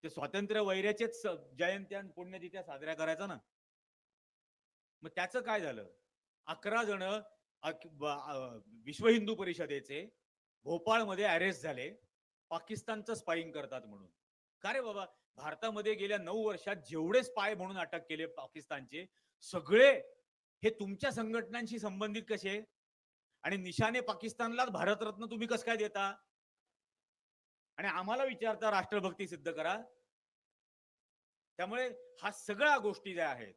ते स्वातंत्र्य वैऱ्याचेच जयंत्या पुण्यतिथ्या साजऱ्या करायचा ना. मग त्याचं काय झालं? 11 जण विश्व हिंदू परिषदेचे भोपाळमध्ये अरेस्ट झाले, पाकिस्तानचं स्पाईंग करतात म्हणून. का रे बाबा, भारतामध्ये गेल्या 9 वर्षात जेवढे स्पाय म्हणून अटक केले पाकिस्तानचे, सगळे हे तुमच्या संघटनांशी संबंधित कसे? आणि निशाने पाकिस्तानलाच भारतरत्न तुम्ही कसं काय देता? आणि आम्हाला विचारता राष्ट्रभक्ती सिद्ध करा. त्यामुळे हा सगळ्या गोष्टी ज्या आहेत,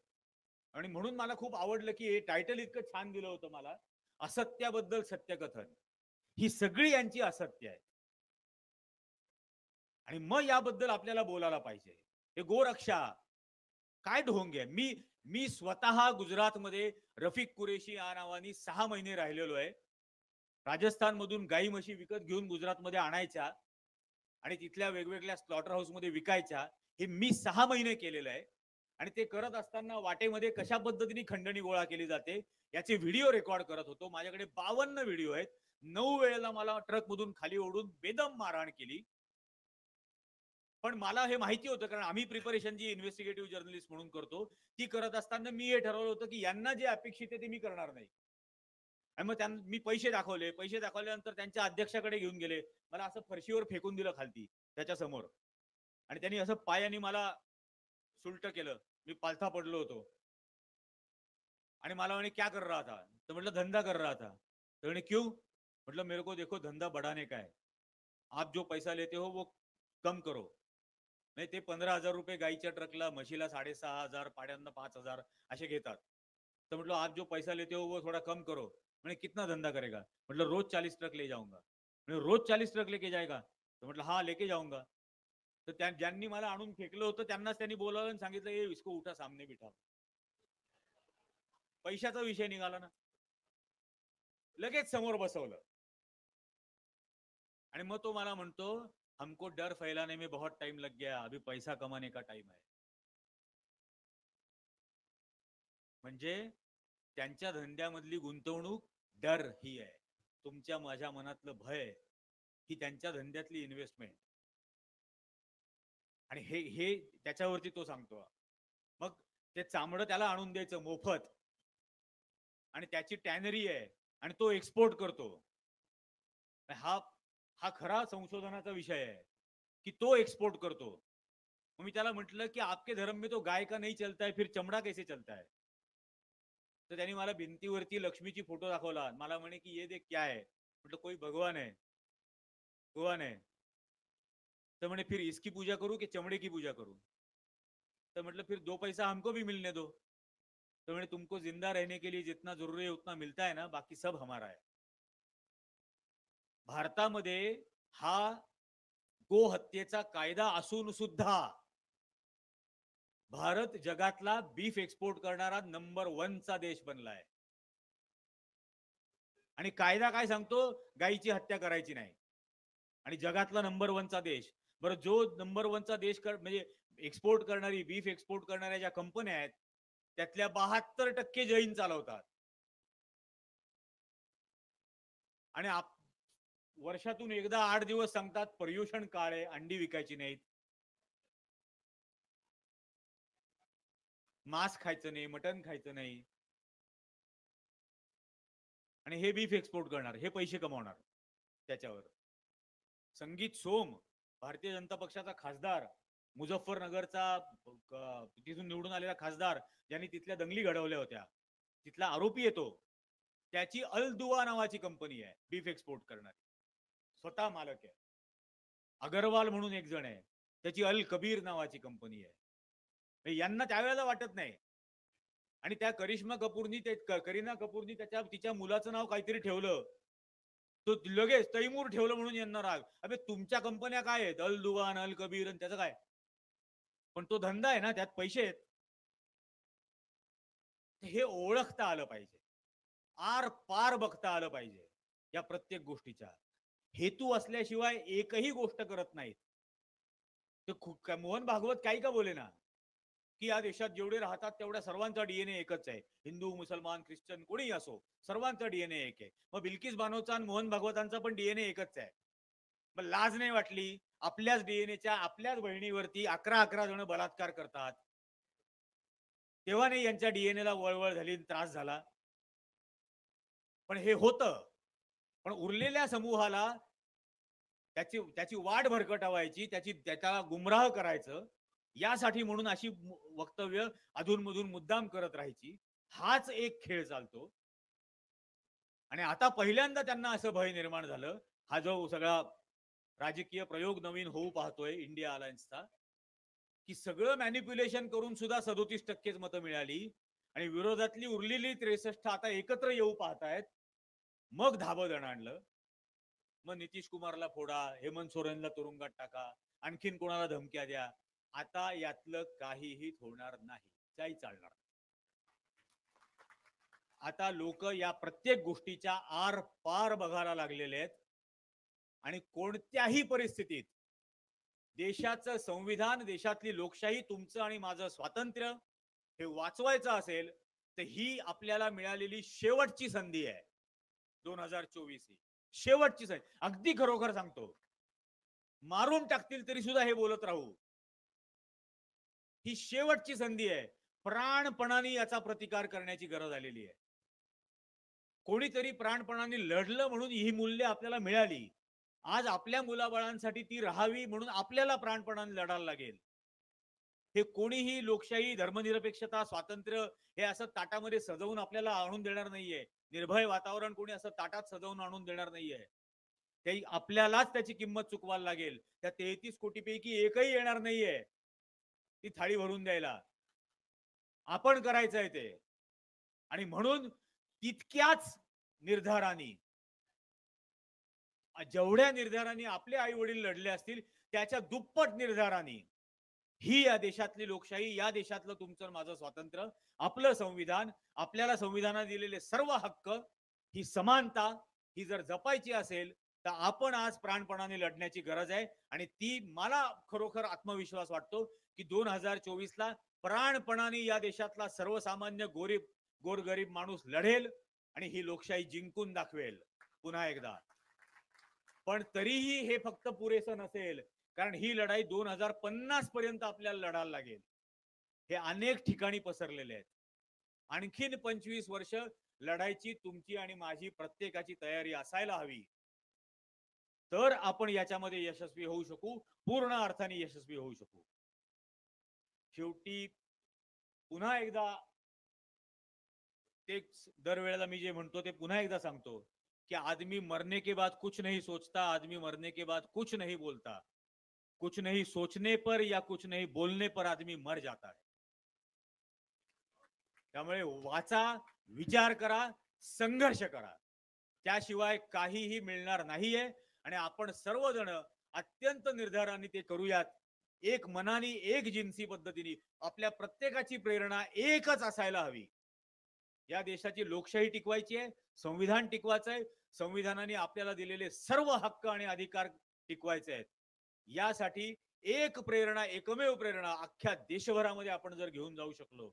आणि म्हणून मला खूप आवडलं की हे टायटल इतकं छान दिलं होतं मला, असत्याबद्दल सत्यकथन. ही सगळी यांची असत्य आहे आणि मग याबद्दल आपल्याला बोलायला पाहिजे. हे गोरक्षा काय ढोंग आहे. मी स्वतः गुजरातमध्ये रफिक कुरेशी या नावानी 6 महिने राहिलेलो आहे. राजस्थान मधून गाई म्हशी विकत घेऊन गुजरातमध्ये आणायच्या आणि तिथल्या वेगवेगळ्या स्लॉटर हाऊस मध्ये विकायच्या. हे मी 6 महिने केलेलं आहे आणि ते करत असताना वाटेमध्ये कशा पद्धतीने खंडणी गोळा केली जाते याचे व्हिडिओ रेकॉर्ड करत होतो. माझ्याकडे 52 व्हिडिओ आहेत. 9 वेळेला मला ट्रक मधून खाली ओढून बेदम मारहाण केली. पण मला हे माहिती होतं, कारण आम्ही प्रिपरेशन जी इन्व्हेस्टिगेटिव्ह जर्नलिस्ट म्हणून करतो ती करत असताना मी हे ठरवलं होतं की यांना जे अपेक्षित आहे ते मी करणार नाही. आणि मग त्यांना मी पैसे दाखवल्यानंतर त्यांच्या अध्यक्षाकडे घेऊन गेले. मला असं फरशीवर फेकून दिलं खालती त्याच्या समोर आणि त्यांनी असं पायाने मला सुलट केलं. मी पालथा पडलो होतो आणि मला म्हणे क्या कर रहा था? तर म्हटलं धंदा कर रहा था. तर म्हणे क्यों? म्हटलं मेरे को देखो धंदा बढ़ाने का है. आप जो पैसा लेते हो वो कम करो. नाही ते 15,000 रुपये गाईच्या ट्रकला, म्हशीला 6,500, पाड्यांना 5,000 असे घेतात. तर म्हटलं आप जो पैसा लेते हो वो थोड़ा कम करो. म्हणे कितना धंदा करेगा? म्हटलं रोज 40 ट्रक ले जाऊंगा. म्हणे रोज 40 ट्रक लेके जाएगा? तर म्हटलं हाँ लेके जाऊंगा. तर त्या ज्यांनी मला आणून फेकलं होतं त्यांनाच त्यांनी बोलावलं आणि सांगितलं ये इसको उठा सामने बिठा. पैशाचा विषय निघाला ना, लगेच समोर बसवलं आणि मग तो मला म्हणतो हमको डर फैलाने में बहुत टाइम लग गया, अभी पैसा कमाने का टाइम है. म्हणजे त्यांच्या धंद्यामधली गुंतवणूक डर ही आहे. तुमच्या माझ्या मनातलं भय ही त्यांच्या धंद्यातली इन्व्हेस्टमेंट. आणि हे हे त्याच्यावरती तो सांगतो. मग ते चामडं त्याला आणून द्यायचं मोफत आणि त्याची टॅनरी आहे आणि तो एक्सपोर्ट करतो. हा हा खरा संशोधनाचा विषय आहे की तो एक्सपोर्ट करतो. मग मी त्याला म्हटलं की आपके धर्म में तो गाय का नहीं चलता है, फिर चमडा कैसे चलता है? तर त्यांनी मला भिंतीवरती लक्ष्मीची फोटो दाखवला. मला म्हणे की ये देख क्या है? म्हटलं कोई भगवान है. भगवान है. तर म्हणे फिर इसकी पूजा करू की चमड़े की पूजा करू? तो मतलब फिर 2 पैसा हमको भी मिलने दो. तो मैंने तुमको जिंदा रहने के लिए जितना जरूरी है उतना मिलता है ना, बाकी सब हमारा है. भारतामध्ये हा गो हत्येचा कायदा असून सुद्धा भारत जगातला बीफ एक्सपोर्ट करणारा नंबर 1 चा देश बनलाय. आणि कायदा काय सांगतो? गायीची हत्या करायची नाही. आणि जगातला नंबर 1 चा देश. बरं, जो नंबर 1 चा देश म्हणजे एक्सपोर्ट करणारी, बीफ एक्सपोर्ट करणाऱ्या ज्या कंपन्या आहेत त्यातल्या 72% जैन चालवतात. आणि वर्षातून एकदा 8 दिवस सांगतात पर्युषण काळ आहे, अंडी विकायची नाहीत, मांस खायचं नाही, मटण खायचं नाही. आणि हे बीफ एक्सपोर्ट करणार, हे पैसे कमावणार त्याच्यावर. संगीत सोम, भारतीय जनता पक्षाचा खासदार, मुझफ्फरनगरचा तिथून निवडून आलेला खासदार, ज्यांनी तिथल्या दंगली घडवल्या होत्या, तिथला आरोपी येतो. त्याची अल दुआ नावाची कंपनी आहे बीफ एक्सपोर्ट करणारी, स्वतः मालक आहे. अगरवाल म्हणून एक जण आहे, त्याची अल कबीर नावाची कंपनी आहे. यांना त्यावेळेला वाटत नाही. आणि त्या करिश्मा कपूरनी करीना कपूरनी तिच्या मुलाचं नाव काहीतरी ठेवलं तो लगेच तैमूर ठेवलं म्हणून यांना राग. अबे तुमच्या कंपन्या काय आहेत, अल दुवान अल कबीर आणि त्याचं काय, पण तो धंदा आहे ना, त्यात पैसे आहेत. हे ओळखता आलं पाहिजे, आर पार बघता आलं पाहिजे या प्रत्येक गोष्टीच्या. हेतू असल्याशिवाय एकही गोष्ट करत नाहीत. ते मोहन भागवत काही का बोले ना, की या देशात जेवढे राहतात तेवढ्या सर्वांचा डीएनए एकच आहे. हिंदू, मुसलमान, ख्रिश्चन कोणीही असो, सर्वांचा डीएनए एक आहे. मग बिल्किस बानोचा आणि मोहन भागवतांचा पण डीएनए एकच आहे. मग लाज नाही वाटली? आपल्याच डीएनएच्या आपल्याच बहिणीवरती 11 जण बलात्कार करतात, तेव्हा नाही यांच्या डीएनएला वळवळ झाली, त्रास झाला. पण हे होतं. पण उरलेल्या समूहाला त्याची त्याची वाट भरकटवायची, त्याला गुमराह करायचं, यासाठी म्हणून अशी वक्तव्य अधूनमधून मुद्दाम करत राहायची. हाच एक खेळ चालतो. आणि आता पहिल्यांदा त्यांना असं भय निर्माण झालं, हा जो सगळा राजकीय प्रयोग नवीन होऊ पाहतोय इंडिया अलायन्सचा, की सगळं मॅनिप्युलेशन करून सुद्धा 37% मतं मिळाली आणि विरोधातली उरलेली 63 आता एकत्र येऊ पाहतायत. मग धाबं आणलं. मग नितीश कुमारला फोडा, हेमंत सोरेनला तुरुंगात टाका, आणखीन कोणाला धमक्या द्या. आता यातलं काहीही होणार नाही, काही चालणार. आता लोक या प्रत्येक गोष्टीच्या आर पार बघायला लागलेले आहेत आणि कोणत्याही परिस्थितीत देशाचं संविधान, देशातली लोकशाही, तुमचं आणि माझं स्वातंत्र्य हे वाचवायचं असेल तर ही आपल्याला मिळालेली शेवटची संधी आहे. 2024 ही शेवटची संधी. अगदी खरोखर सांगतो, मारून टाकतील तरी सुद्धा हे बोलत राहू. ही शेवटची संधी आहे. प्राणपणाने याचा प्रतिकार करण्याची गरज आलेली आहे. कोणीतरी प्राणपणाने लढलं म्हणून ही मूल्य आपल्याला मिळाली. आज आपल्या मुलाबाळांसाठी ती राहावी म्हणून आपल्याला प्राणपणाने लढायला लागेल. हे कोणीही लोकशाही, धर्मनिरपेक्षता, स्वातंत्र्य हे असं ताटामध्ये सजवून आपल्याला आणून देणार नाहीये. निर्भय वातावरण कोणी असं ताटात सजवून आणून देणार नाहीये. ते आपल्यालाच त्याची किंमत चुकवायला लागेल. त्या 33 कोटीपैकी एकही येणार नाहीये ती थाळी भरून द्यायला. आपण करायचंय ते. आणि म्हणून तितक्याच निर्धाराने, जेवढ्या निर्धाराने आपले आई वडील लढले असतील त्याच्या दुप्पट निर्धाराने ही या देशातली लोकशाही, या देशातलं तुमचं माझं स्वातंत्र्य, आपलं संविधान, आपल्याला संविधानाने दिलेले सर्व हक्क, ही समानता ही जर जपायची असेल तर आपण आज प्राणपणाने लढण्याची गरज आहे. आणि ती मला खरोखर आत्मविश्वास वाटतो की 2024 ला प्राणपणाने या देशातला सर्वसामान्य गोरगरीब माणूस लढेल आणि ही लोकशाही जिंकून दाखवेल पुन्हा एकदा. पण तरीही हे फक्त पुरेसं नसेल, कारण ही लढाई 2050 पर्यंत आपल्याला लढायला लागेल. हे अनेक ठिकाणी पसरलेले आहेत. आणखीन 25 वर्ष लढायची तुमची आणि माझी प्रत्येकाची तयारी असायला हवी. तर आपण याच्यामध्ये यशस्वी होऊ शकू, पूर्ण अर्थाने यशस्वी होऊ शकू. शेवटी पुन्हा एकदा ते दरवेळेला मी जे म्हणतो ते पुन्हा एकदा सांगतो कि आदमी मरने के बाद कुछ नहीं सोचता, आदमी मरने के बाद कुछ नहीं बोलता, कुछ नहीं सोचने पर या कुछ नहीं बोलने पर आदमी मर जाता है. त्यामुळे वाचा, विचार करा, संघर्ष करा, त्याशिवाय काहीही मिळणार नाहीये. आणि आपण सर्वजण अत्यंत निर्धाराने ते करूयात. एक मनाने, एक जिन्सी पद्धतीने. आपल्या प्रत्येकाची प्रेरणा एकच असायला हवी. या देशाची लोकशाही टिकवायची आहे, संविधान टिकवायचं आहे, संविधानाने आपल्याला दिलेले सर्व हक्क आणि अधिकार टिकवायचे आहेत. यासाठी एक प्रेरणा, एकमेव प्रेरणा अख्ख्या देशभरामध्ये आपण जर घेऊन जाऊ शकलो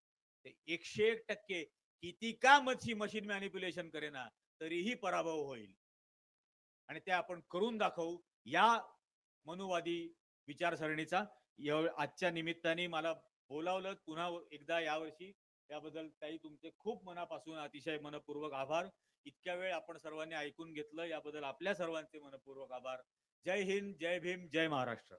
तर 101% किती का मशीन मॅनिप्युलेशन करेना तरीही पराभव होईल. आणि ते आपण करून दाखवू. या मनुवादी विचारसरणीचा आजच्या निमित्ताने मला बोलावलं पुन्हा एकदा यावर्षी, त्याबद्दल ताई तुमचे खूप मनापासून अतिशय मनपूर्वक आभार. इतक्या वेळ आपण सर्वांनी ऐकून घेतलं याबद्दल आपल्या सर्वांचे मनपूर्वक आभार. जय हिंद, जय भीम, जय महाराष्ट्र.